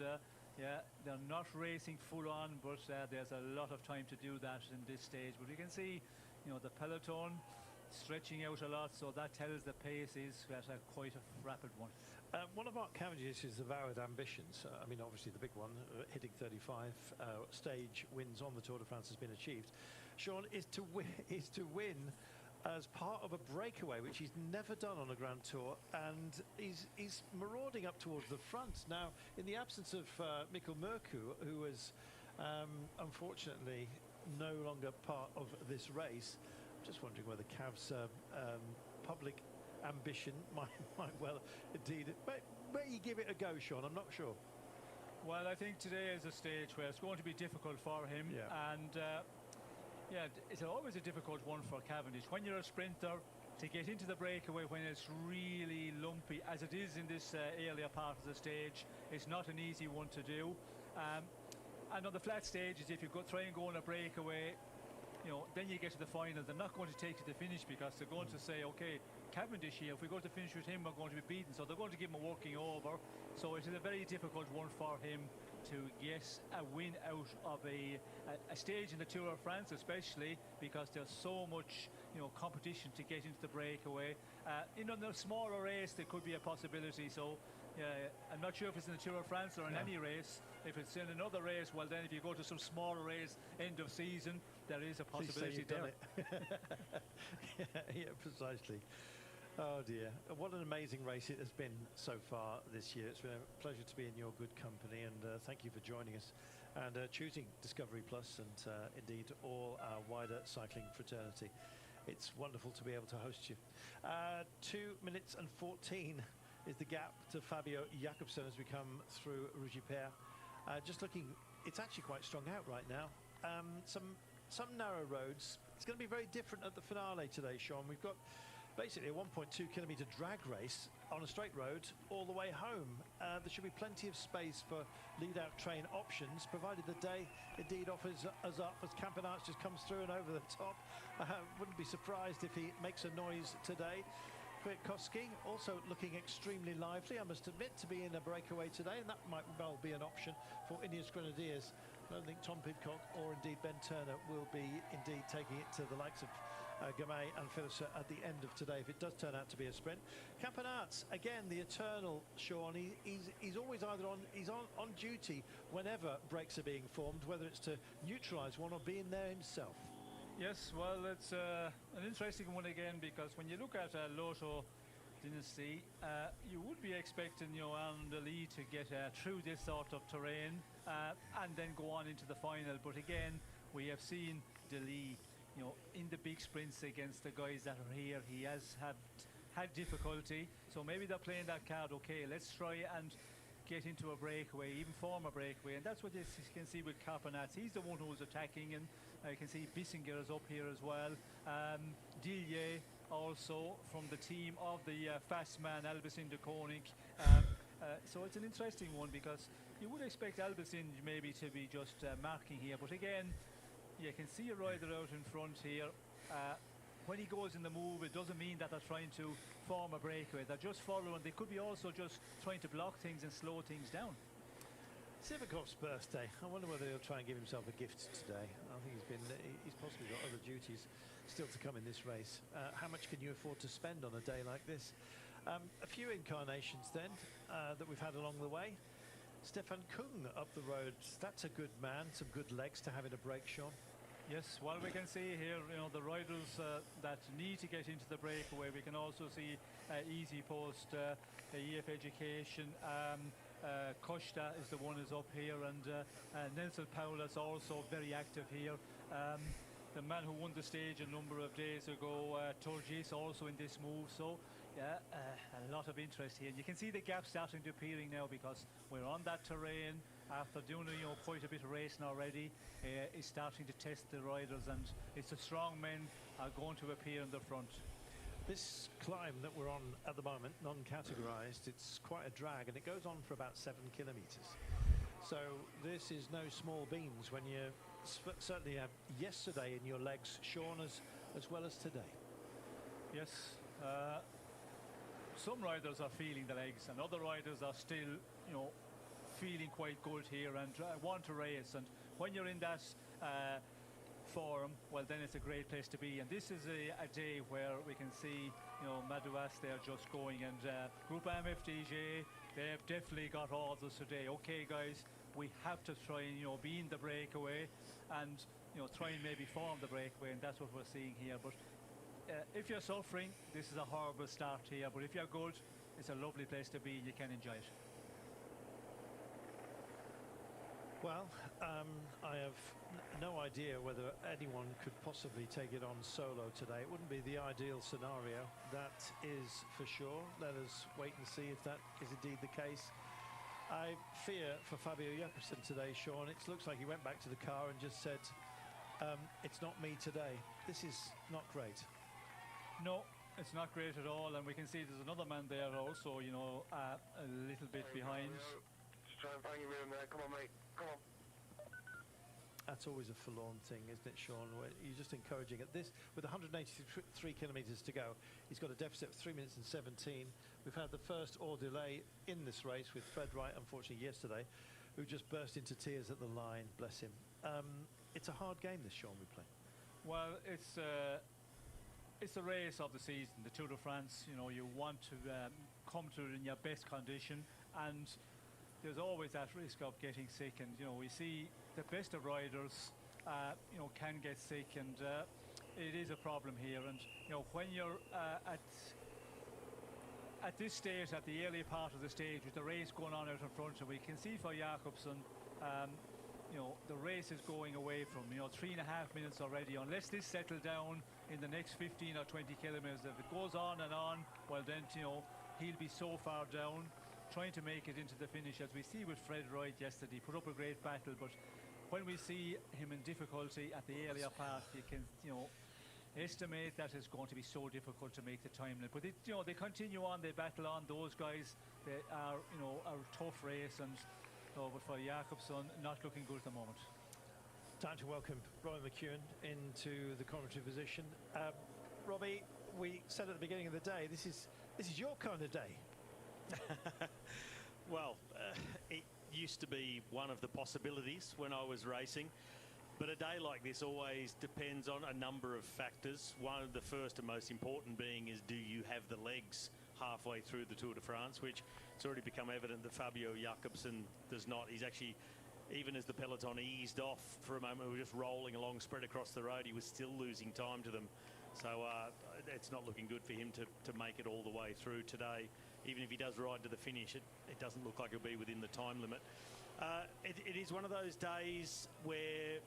yeah, they're not racing full on, but there's a lot of time to do that in this stage. But you can see, you know, the peloton stretching out a lot, so that tells the pace is quite a rapid one. One of Mark Cavendish's avowed ambitions, I mean, obviously the big one, hitting 35 stage wins on the Tour de France has been achieved, Sean, is to win as part of a breakaway, which he's never done on a Grand Tour, and he's marauding up towards the front. Now, in the absence of Mikkel Mørkøv, who was unfortunately no longer part of this race, I'm just wondering whether Cav's public ambition might well indeed, may you give it a go, Sean? I'm not sure. Well, I think today is a stage where it's going to be difficult for him, and yeah, it's always a difficult one for Cavendish. When you're a sprinter, to get into the breakaway when it's really lumpy, as it is in this earlier part of the stage, it's not an easy one to do. And on the flat stages, if you try and go on a breakaway, you know, then you get to the final, they're not going to take you to the finish because they're going to say, okay, Cavendish here, if we go to finish with him, we're going to be beaten. So they're going to give him a working over. So it is a very difficult one for him to get a win out of a stage in the Tour of France, especially because there's so much, you know, competition to get into the breakaway. In a smaller race, there could be a possibility. So I'm not sure if it's in the Tour of France or in any race. If it's in another race, well, then if you go to some smaller race, end of season, there is a possibility there. Yeah, precisely. Oh dear, what an amazing race it has been so far this year. It's been a pleasure to be in your good company, and thank you for joining us and choosing Discovery Plus and indeed all our wider cycling fraternity. It's wonderful to be able to host you. 2 minutes and 14 is the gap to Fabio Jakobsen as we come through Rougipère. Just looking, it's actually quite strung out right now. Some narrow roads. It's going to be very different at the finale today, Sean. We've got basically a 1.2 kilometre drag race on a straight road all the way home. There should be plenty of space for lead-out train options, provided the day indeed offers us up as Campenaerts just comes through and over the top. Wouldn't be surprised if he makes a noise today. Kwiatkowski also looking extremely lively, I must admit, to be in a breakaway today, and that might well be an option for Ineos Grenadiers. I don't think Tom Pidcock or indeed Ben Turner will be indeed taking it to the likes of Gamay and Philipsen at the end of today, if it does turn out to be a sprint. Campenaerts, again, the eternal Sean. He's always either on duty whenever brakes are being formed, whether it's to neutralise one or being there himself. Yes, well, it's an interesting one again, because when you look at Lotto Dynasty, you would be expecting, you know, Alan Lee to get through this sort of terrain and then go on into the final. But again, we have seen Lee, you know, in the big sprints against the guys that are here, he has had difficulty. So maybe they're playing that card. Okay, let's try and get into a breakaway, even form a breakaway, and that's what you can see with Campenaerts. He's the one who's attacking, and you can see Bissinger is up here as well. Dillier also from the team of the fast man Albacin de Koning. So it's an interesting one, because you would expect Albacin maybe to be just marking here, but again, you can see a rider out in front here. When he goes in the move, it doesn't mean that they're trying to form a breakaway. They're just following. They could be also just trying to block things and slow things down. Sivakov's birthday. I wonder whether he'll try and give himself a gift today. I think he's possibly got other duties still to come in this race. How much can you afford to spend on a day like this? A few incarnations then that we've had along the way. Stefan Kung up the road. That's a good man. Some good legs to have in a break, Sean. Yes, well, we can see here, you know, the riders that need to get into the breakaway. We can also see Easy Post, EF Education, Costa is the one who's up here, and Nelson Paula's also very active here. The man who won the stage a number of days ago, Turgis, also in this move. So yeah, a lot of interest here. You can see the gap starting to appearing now, because we're on that terrain after doing, you know, quite a bit of racing already. It's starting to test the riders, and it's the strong men are going to appear in the front. This climb that we're on at the moment, non-categorized, it's quite a drag, and it goes on for about 7 kilometers. So this is no small beans when you certainly have yesterday in your legs, Sean, as well as today. Yes, some riders are feeling the legs, and other riders are still, you know, feeling quite good here and want to race. And when you're in that form, well, then it's a great place to be. And this is a day where we can see, you know, Madouas, they're just going, and Group MFDJ, they have definitely got orders today. Okay, guys, we have to try and, you know, be in the breakaway and, you know, try and maybe form the breakaway, and that's what we're seeing here. But if you're suffering, this is a horrible start here, but if you're good, it's a lovely place to be, and you can enjoy it. Well, I have no idea whether anyone could possibly take it on solo today. It wouldn't be the ideal scenario, that is for sure. Let us wait and see if that is indeed the case. I fear for Fabio Jakobsen today, Sean. It looks like he went back to the car and just said, it's not me today. This is not great. No, it's not great at all, and we can see there's another man there also, you know, a little bit behind. Just try and find your room there. Come on, mate. Come on. That's always a forlorn thing, isn't it, Sean? Where you're just encouraging at this, with 183 kilometres to go. He's got a deficit of 3 minutes and 17. We've had the first hors delay in this race with Fred Wright, unfortunately, yesterday, who just burst into tears at the line, bless him. It's a hard game, this, Sean, we play. Well, it's the race of the season, the Tour de France. You know, you want to come to it in your best condition, and there's always that risk of getting sick. And, you know, we see the best of riders, you know, can get sick, and it is a problem here. And, you know, when you're at this stage, at the early part of the stage, with the race going on out in front, and we can see for Jakobsen, you know, the race is going away from, you know, 3.5 minutes already. Unless this settles down in the next 15 or 20 kilometers, if it goes on and on, well then, you know, he'll be so far down, trying to make it into the finish, as we see with Fred Wright yesterday. Put up a great battle, but when we see him in difficulty at the earlier part, you can, you know, estimate that it's going to be so difficult to make the time limit. But it, you know, they continue on, they battle on. Those guys, they are, you know, a tough race, and but for Jakobsen, not looking good at the moment. Time to welcome Robbie McEwen into the commentary position. Robbie, we said at the beginning of the day, this is your kind of day. Well, it used to be one of the possibilities when I was racing. But a day like this always depends on a number of factors. One of the first and most important being is, do you have the legs halfway through the Tour de France, which it's already become evident that Fabio Jakobsen does not. He's actually, even as the peloton eased off for a moment, we were just rolling along, spread across the road, he was still losing time to them. So it's not looking good for him to make it all the way through today. Even if he does ride to the finish, it doesn't look like he'll be within the time limit. It is one of those days where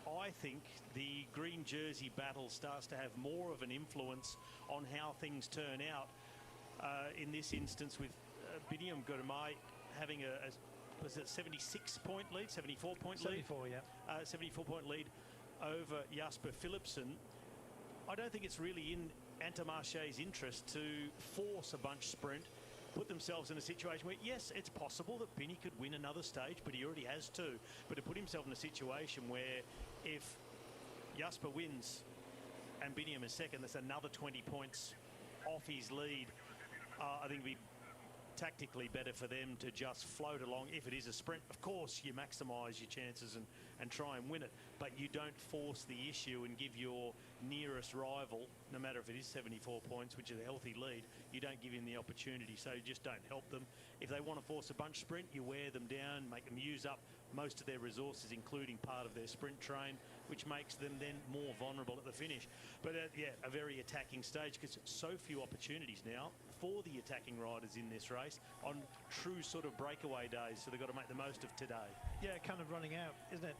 I think the green jersey battle starts to have more of an influence on how things turn out. In this instance, with Biniam Girmay having was it 76-point lead, 74-point lead? 74, yeah. 74-point lead over Jasper Philipsen. I don't think it's really in Intermarché's interest to force a bunch sprint, put themselves in a situation where, yes, it's possible that Bini could win another stage, but he already has two. But to put himself in a situation where if Jasper wins and Biniam is second, that's another 20 points off his lead. I think it'd be tactically better for them to just float along. If it is a sprint, of course, you maximise your chances and try and win it, but you don't force the issue and give your nearest rival, no matter if it is 74 points, which is a healthy lead, you don't give him the opportunity, so you just don't help them. If they want to force a bunch sprint, you wear them down, make them use up most of their resources, including part of their sprint train, which makes them then more vulnerable at the finish. But yeah, a very attacking stage, because so few opportunities now for the attacking riders in this race on true sort of breakaway days, so they've got to make the most of today. Yeah, kind of running out, isn't it?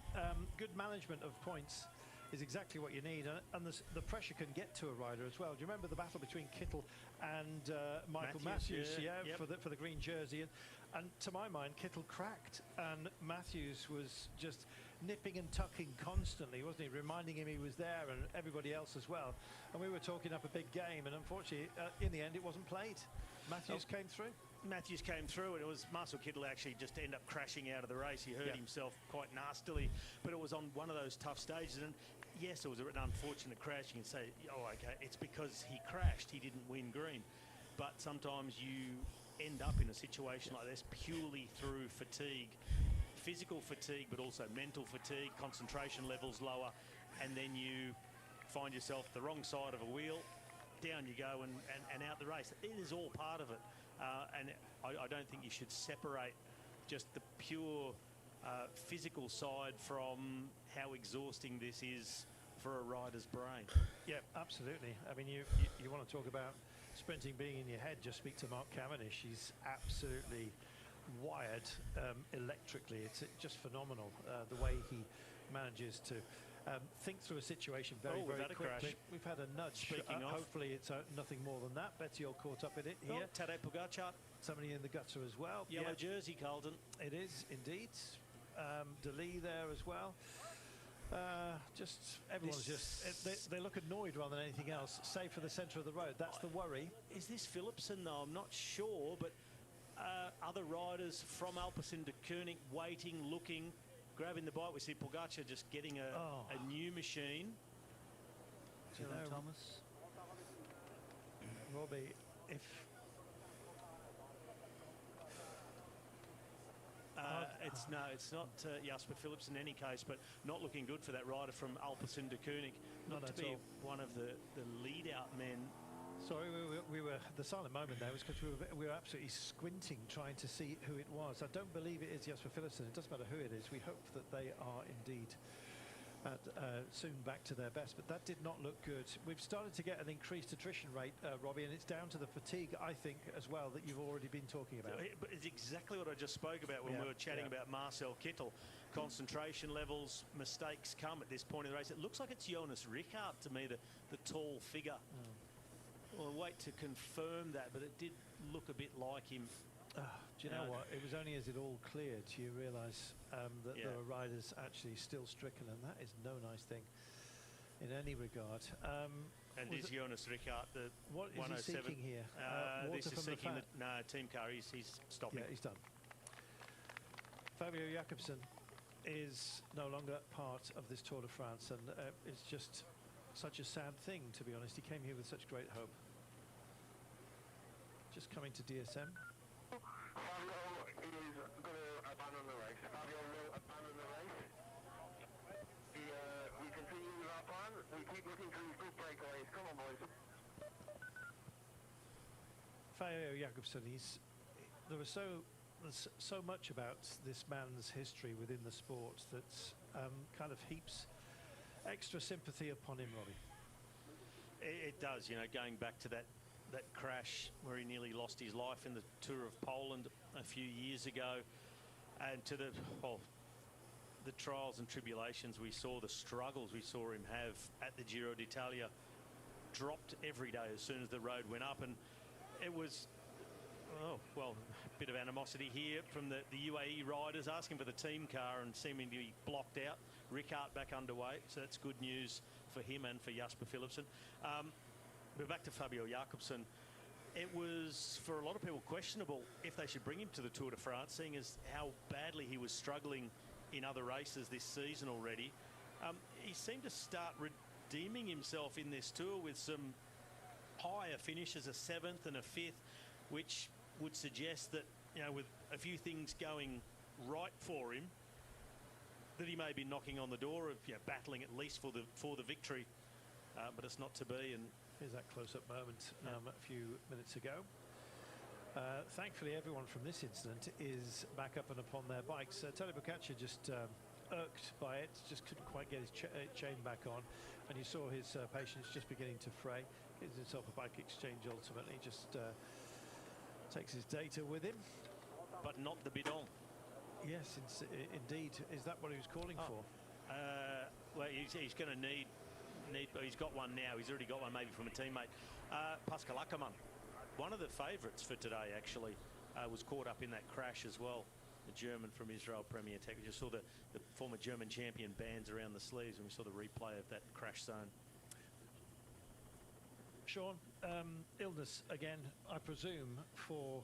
Good management of points is exactly what you need, and the pressure can get to a rider as well. Do you remember the battle between Kittel and Michael Matthews? Yeah, yep. for the green jersey, and to my mind, Kittel cracked, and Matthews was just nipping and tucking constantly, wasn't he? Reminding him he was there, and everybody else as well. And we were talking up a big game, and unfortunately, in the end, it wasn't played. Matthews came through. Matthews came through, and it was Marcel Kittel actually just ended up crashing out of the race. He hurt himself quite nastily, but it was on one of those tough stages. And yes, it was an unfortunate crash. You can say, oh, okay, it's because he crashed. He didn't win green. But sometimes you end up in a situation like this purely through fatigue. Physical fatigue, but also mental fatigue, concentration levels lower, and then you find yourself the wrong side of a wheel, down you go and out the race. It is all part of it. And I don't think you should separate just the pure physical side from how exhausting this is for a rider's brain. Yeah, absolutely. I mean, you want to talk about sprinting being in your head, just speak to Mark Cavendish. He's absolutely wired electrically. It's just phenomenal the way he manages to think through a situation very quickly. Crash. We've had a nudge. Speaking of, hopefully it's nothing more than that. Betty all caught up in it here. Tadej Pogacar. Somebody in the gutter as well. Yellow jersey, Carlton. It is indeed. DeLee there as well. Everyone's they look annoyed rather than anything else, save for the centre of the road. That's the worry. Is this Philipsen though? I'm not sure, but other riders from Alpecin de Koenig waiting, looking, grabbing the bike. We see Pogacar just getting a new machine. Thomas. Robbie, if it's not Jasper Phillips in any case, but not looking good for that rider from Alpecin de Koenig. Not to be one of the lead-out men. Sorry, we were the silent moment there was because we were absolutely squinting trying to see who it was. I don't believe it is Jasper Philipsen. It doesn't matter who it is. We hope that they are indeed soon back to their best, but that did not look good. We've started to get an increased attrition rate, Robbie, and it's down to the fatigue, I think, as well, that you've already been talking about. But it's exactly what I just spoke about when we were chatting about Marcel Kittel. Concentration levels, mistakes come at this point in the race. It looks like it's Jonas Rickard to me, the tall figure. Well, I'll wait to confirm that, but it did look a bit like him. Do you know what? It was only as it all cleared you realise that there are riders actually still stricken, and that is no nice thing in any regard. And is Jonas Rickard the what 107? Is he seeking here? This is seeking the team car. He's stopping. Yeah, he's done. Fabio Jakobsen is no longer part of this Tour de France, and it's just such a sad thing, to be honest. He came here with such great hope. Just coming to DSM. Fabio is going to abandon the race. Fabio will abandon the race. Fabio Jakobsen, there's so much about this man's history within the sport that kind of heaps extra sympathy upon him, Robbie. It does, you know, going back to that crash where he nearly lost his life in the Tour of Poland a few years ago, and to the trials and tribulations we saw, the struggles we saw him have at the Giro d'Italia, dropped every day as soon as the road went up. And it was, oh, well, a bit of animosity here from the UAE riders asking for the team car and seeming to be blocked out. Ricard back underway, so that's good news for him and for Jasper Philipsen. But back to Fabio Jakobsen, it was for a lot of people questionable if they should bring him to the Tour de France, seeing as how badly he was struggling in other races this season already. He seemed to start redeeming himself in this tour with some higher finishes, a 7th and a 5th, which would suggest that, you know, with a few things going right for him, that he may be knocking on the door of, you know, battling at least for the victory, but it's not to be. And here's that close-up moment a few minutes ago. Thankfully, everyone from this incident is back up and upon their bikes. Tony Boccaccia just irked by it, just couldn't quite get his chain back on, and you saw his patience just beginning to fray. Gives himself a bike exchange ultimately, just takes his data with him. But not the bidon. Yes, indeed. Is that what he was calling for? Well, he's going to need. He's got one now. He's already got one, maybe from a teammate. Pascal Ackermann, one of the favourites for today, actually, was caught up in that crash as well. The German from Israel Premier Tech. We just saw the former German champion bands around the sleeves, and we saw the replay of that crash zone. Sean, illness again, I presume, for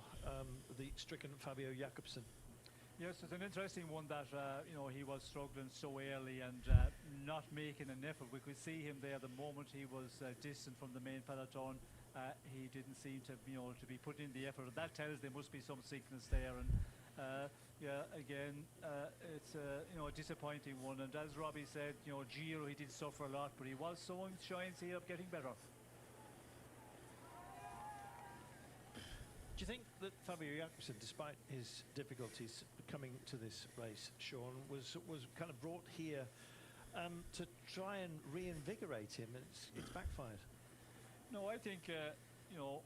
the stricken Fabio Jakobsen. Yes, it's an interesting one that, you know, he was struggling so early and not making an effort. We could see him there the moment he was distant from the main peloton. He didn't seem to, you know, to be putting in the effort. That tells there must be some sickness there. And yeah, again, it's you know, a disappointing one. And as Robbie said, you know, Giro, he did suffer a lot, but he was showing signs here of getting better. Do you think that Fabio Jakobsen, despite his difficulties coming to this race, Sean, was kind of brought here to try and reinvigorate him, and it's backfired? No, I think you know,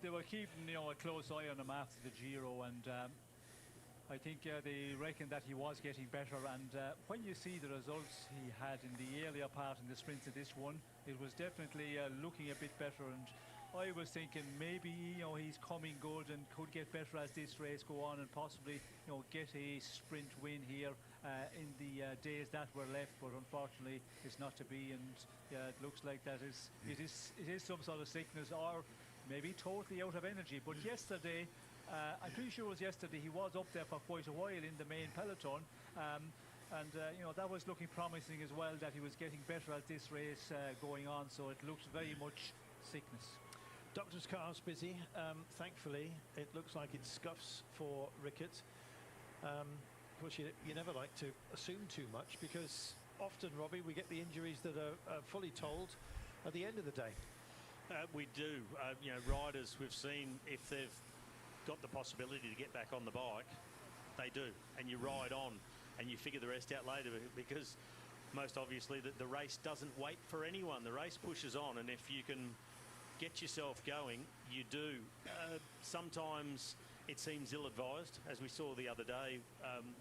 they were keeping, you know, a close eye on him after the Giro, and I think they reckoned that he was getting better. And when you see the results he had in the earlier part in the sprints of this one, it was definitely looking a bit better. And I was thinking maybe, you know, he's coming good and could get better as this race go on, and possibly, you know, get a sprint win here in the days that were left. But unfortunately, it's not to be. And yeah, it looks like that it is some sort of sickness, or maybe totally out of energy. But yesterday, I'm pretty sure it was yesterday, he was up there for quite a while in the main peloton. And you know, that was looking promising as well, that he was getting better as this race going on. So it looks very much sickness. Doctor's car's busy. Thankfully, it looks like it scuffs for Rickert. Of course, you never like to assume too much, because often, Robbie, we get the injuries that are fully told at the end of the day. We do. You know, riders we've seen, if they've got the possibility to get back on the bike, they do. And you ride on and you figure the rest out later, because most obviously the race doesn't wait for anyone. The race pushes on, and if you can get yourself going, you do. Sometimes it seems ill-advised, as we saw the other day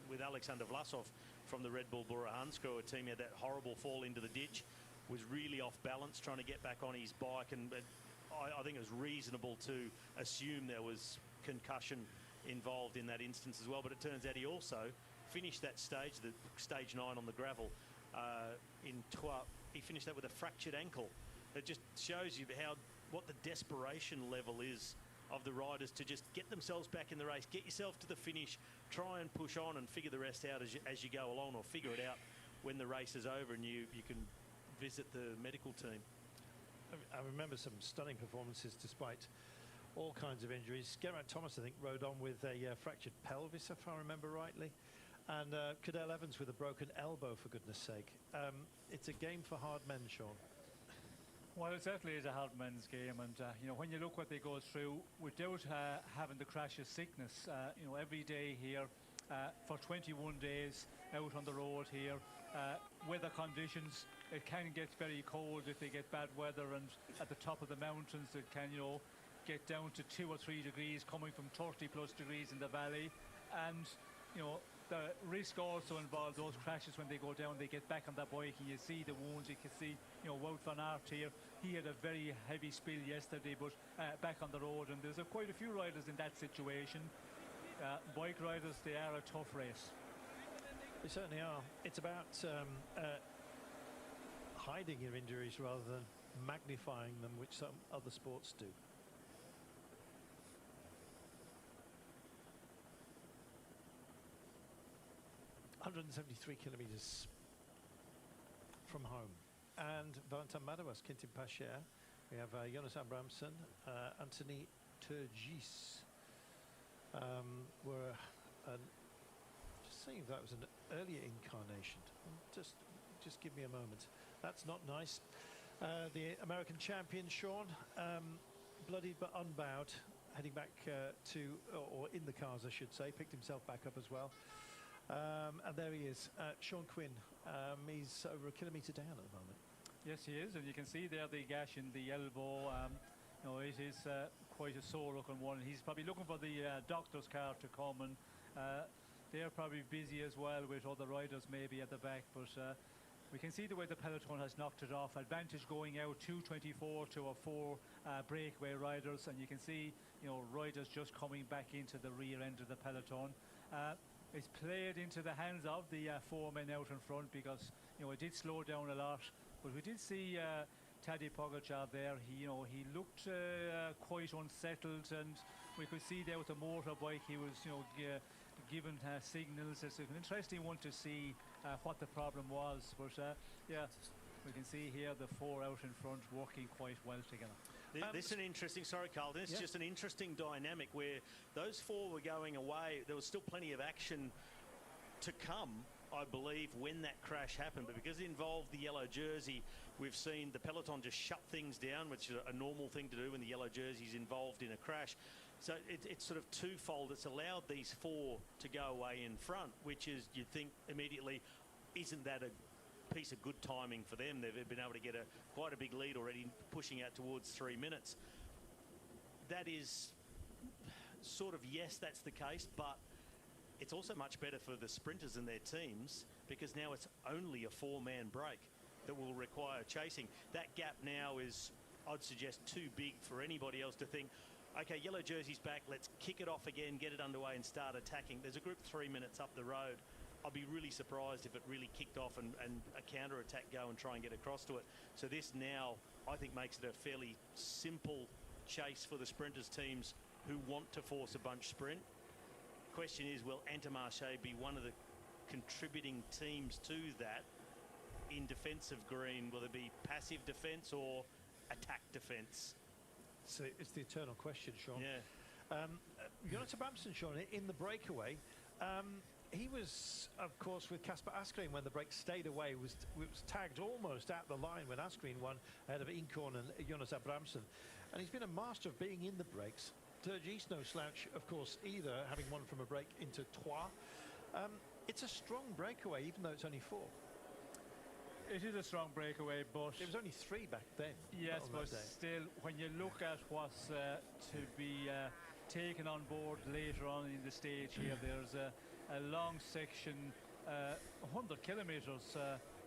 with Alexander Vlasov from the Red Bull Bora Hansgrohe team. He had that horrible fall into the ditch, was really off balance trying to get back on his bike, and I think it was reasonable to assume there was concussion involved in that instance as well. But it turns out he also finished that stage, the stage 9 on the gravel in Troyes. He finished that with a fractured ankle. It just shows you what the desperation level is of the riders to just get themselves back in the race, get yourself to the finish, try and push on and figure the rest out as you go along, or figure it out when the race is over and you can visit the medical team. I remember some stunning performances despite all kinds of injuries. Geraint Thomas, I think, rode on with a fractured pelvis, if I remember rightly, and Cadel Evans with a broken elbow, for goodness sake. It's a game for hard men, Sean. Well, it certainly is a hard men's game, and you know, when you look what they go through without having the crash of sickness, you know, every day here for 21 days out on the road here, weather conditions, it can get very cold if they get bad weather, and at the top of the mountains it can, you know, get down to 2 or 3 degrees, coming from 30 plus degrees in the valley, and you know, the risk also involves those crashes when they go down, they get back on that bike and you see the wounds. You can see, you know, Wout van Aert here, he had a very heavy spill yesterday, but back on the road, and there's quite a few riders in that situation. Bike riders, they are a tough race. They certainly are. It's about hiding your injuries rather than magnifying them, which some other sports do. ...173 kilometres from home. And Valentin Madouas, Quentin Pacher. We have Jonas Abrahamsen, Anthony Turgis. Just seeing if that was an earlier incarnation. Just give me a moment. That's not nice. The American champion, Sean, bloodied but unbowed, heading back or in the cars, I should say, picked himself back up as well. And there he is, Sean Quinn. He's over a kilometre down at the moment. Yes, he is, and you can see there the gash in the elbow. You know, it is quite a sore looking one. He's probably looking for the doctor's car to come, and they're probably busy as well with other riders maybe at the back, but we can see the way the peloton has knocked it off. Advantage going out, 2:24 to a 4 breakaway riders, and you can see, you know, riders just coming back into the rear end of the peloton. It's played into the hands of the 4 men out in front, because, you know, it did slow down a lot, but we did see Tadej Pogacar there. He looked quite unsettled, and we could see there with the motorbike he was, you know, given signals. It's an interesting one to see what the problem was, but yeah, we can see here the 4 out in front working quite well together. This is an interesting, sorry Carlton, it's just an interesting dynamic where those 4 were going away. There was still plenty of action to come, I believe, when that crash happened, but because it involved the yellow jersey, we've seen the peloton just shut things down, which is a normal thing to do when the yellow jersey is involved in a crash. So it's sort of twofold. It's allowed these 4 to go away in front, which is, you think immediately, isn't that a piece of good timing for them? They've been able to get quite a big lead already, pushing out towards 3 minutes. That is sort of, yes, that's the case, but it's also much better for the sprinters and their teams, because now it's only a 4-man break that will require chasing. That gap now is, I'd suggest, too big for anybody else to think, okay, yellow jersey's back, let's kick it off again, get it underway and start attacking. There's a group 3 minutes up the road. I'll be really surprised if it really kicked off and a counter-attack go and try and get across to it. So this now, I think, makes it a fairly simple chase for the sprinters teams who want to force a bunch sprint. Question is, will Intermarché be one of the contributing teams to that in defence of green? Will it be passive defence or attack defence? So it's the eternal question, Sean. Yeah. Jonas Abrahamsen, Sean, in the breakaway, he was, of course, with Kasper Asgreen when the break stayed away. Was tagged almost at the line when Asgreen won ahead of Incorn and Jonas Abrahamsen. And he's been a master of being in the breaks. Turgis, no slouch, of course, either, having won from a break into Troyes. It's a strong breakaway, even though it's only 4. It is a strong breakaway, but it was only 3 back then. Yes, but still, when you look at what's to be taken on board later on in the stage here, there's a long section, 100 kilometres,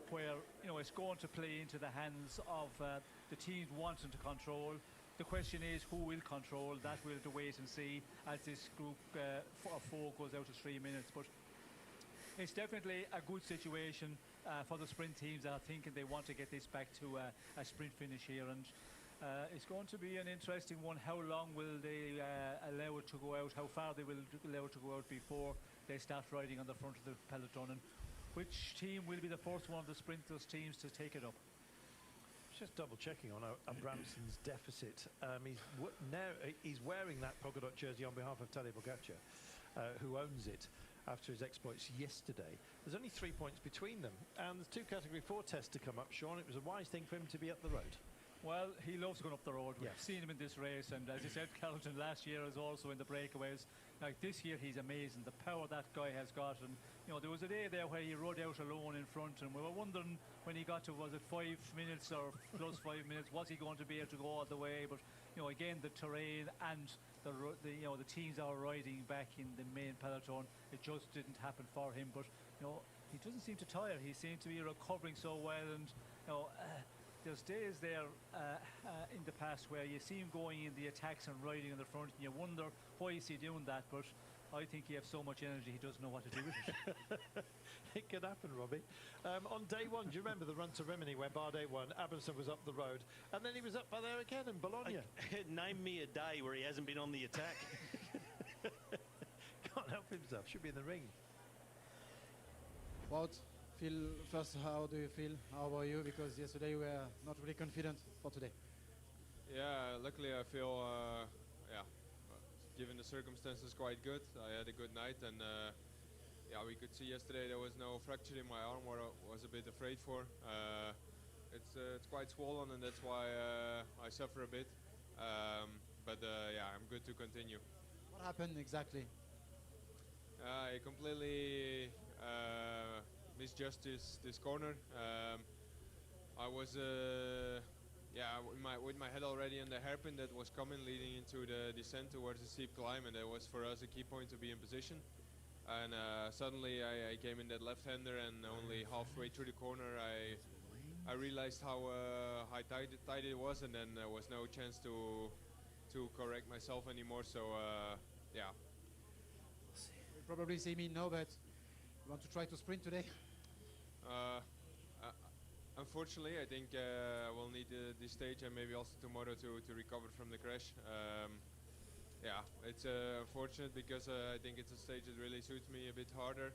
where, you know, it's going to play into the hands of the teams wanting to control. The question is, who will control? That we'll have to wait and see as this group of 4 goes out to 3 minutes. But it's definitely a good situation for the sprint teams that are thinking they want to get this back to a sprint finish here, and it's going to be an interesting one. How long will they allow it to go out? How far they will allow it to go out before they start riding on the front of the peloton, and which team will be the first one of the sprinters teams to take it up? Just double checking on Abrahamsen's deficit. He's wearing that polka dot jersey on behalf of Tadej Pogacar, who owns it after his exploits yesterday. There's only 3 points between them, and there's 2 category 4 tests to come up, Sean. It was a wise thing for him to be up the road. Well, he loves going up the road. We've Yes. seen him in this race, and as you said, Carlton last year is also in the breakaways. Like this year, he's amazing. The power that guy has got, and you know, there was a day there where he rode out alone in front, and we were wondering when he got to, was it 5 minutes or plus 5 minutes, was he going to be able to go all the way? But you know, again, the terrain and you know, the teams that are riding back in the main peloton, it just didn't happen for him. But you know, he doesn't seem to tire. He seemed to be recovering so well, and you know. There's days there in the past where you see him going in the attacks and riding in the front, and you wonder why is he doing that. But I think he has so much energy he doesn't know what to do with it. It could happen, Robbie. On day one, do you remember the run to Rimini where Bardet won? Abelson was up the road, and then he was up by there again in Bologna. Name me a day where he hasn't been on the attack. Can't help himself. Should be in the ring. Wout, first, how do you feel? How about you? Because yesterday we were not really confident for today. Yeah, luckily I feel, given the circumstances, quite good. I had a good night, and yeah, we could see yesterday there was no fracture in my arm, what I was a bit afraid for. It's quite swollen, and that's why I suffer a bit. But yeah, I'm good to continue. What happened exactly? I completely misjudged this corner. I was with my head already on the hairpin that was coming, leading into the descent towards the steep climb, and that was for us a key point to be in position. And suddenly I came in that left-hander, and only halfway through the corner I realized how tight it was, and then there was no chance to correct myself anymore. So yeah. You probably see me now, but you want to try to sprint today? Unfortunately, I think we'll need this stage and maybe also tomorrow to recover from the crash. Yeah, it's unfortunate because I think it's a stage that really suits me a bit harder,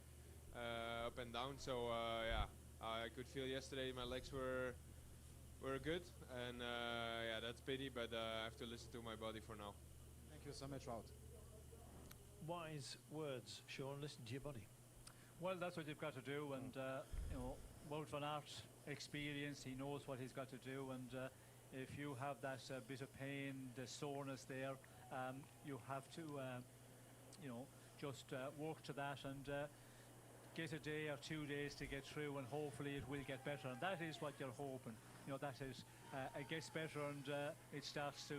up and down. So yeah, I could feel yesterday my legs were good, and yeah, that's pity, but I have to listen to my body for now. Thank you so much, Wout. Wise words, Sean. Listen to your body. Well, that's what you've got to do, and you know, Wout van Aert, experience, he knows what he's got to do, and if you have that bit of pain, the soreness there, you have to, you know, just work to that and get a day or 2 days to get through, and hopefully it will get better, and that is what you're hoping. You know, that is, it gets better, and it starts to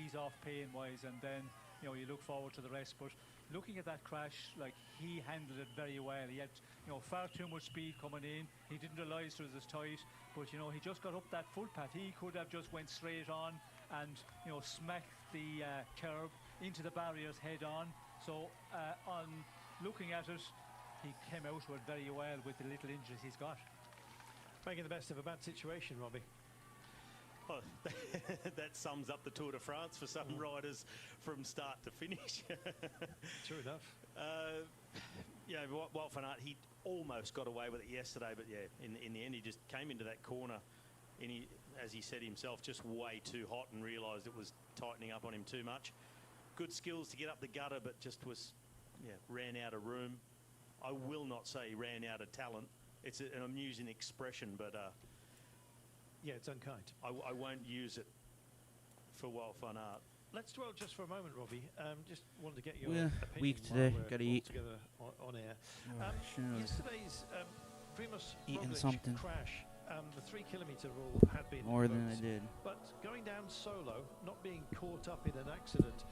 ease off pain-wise, and then, you know, you look forward to the rest. But looking at that crash, like, he handled it very well. He had, you know, far too much speed coming in. He didn't realise it was as tight, but, you know, he just got up that footpath. He could have just went straight on and, you know, smacked the curb into the barriers head on. So on looking at it, he came out with it very well with the little injuries he's got. Making the best of a bad situation, Robbie. Oh, that sums up the Tour de France for some riders from start to finish. True enough. Yeah, Wout van Aert, he almost got away with it yesterday, but yeah, in the end he just came into that corner, and he, as he said himself, just way too hot and realised it was tightening up on him too much. Good skills to get up the gutter, but just was, yeah, ran out of room. I will not say he ran out of talent. It's an amusing expression, but yeah, it's unkind. I won't use it for Wout van Aert. Let's dwell just for a moment, Robbie. Just wanted to get your We're opinion weak while today. we're Gotta all eat. together on air. Sure. Yesterday's Primož Eating Roglic something. crash, the 3 kilometre rule had been More than I invoked, did. but going down solo, not being caught up in an accident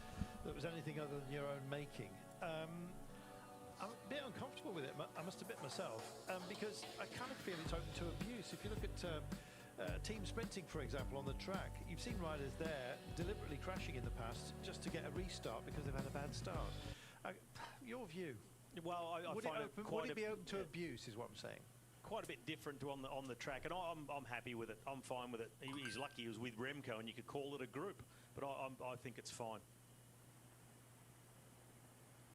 that was anything other than your own making, I'm a bit uncomfortable with it, I must admit myself, because I kind of feel it's open to abuse. If you look at team sprinting, for example, on the track, you've seen riders there deliberately crashing in the past just to get a restart because they've had a bad start. Your view? Well, I would find it it quite would it be open to abuse, is what I'm saying? Quite a bit different to on the track, and I'm happy with it. I'm fine with it. He's lucky he was with Remco, and you could call it a group, but I think it's fine.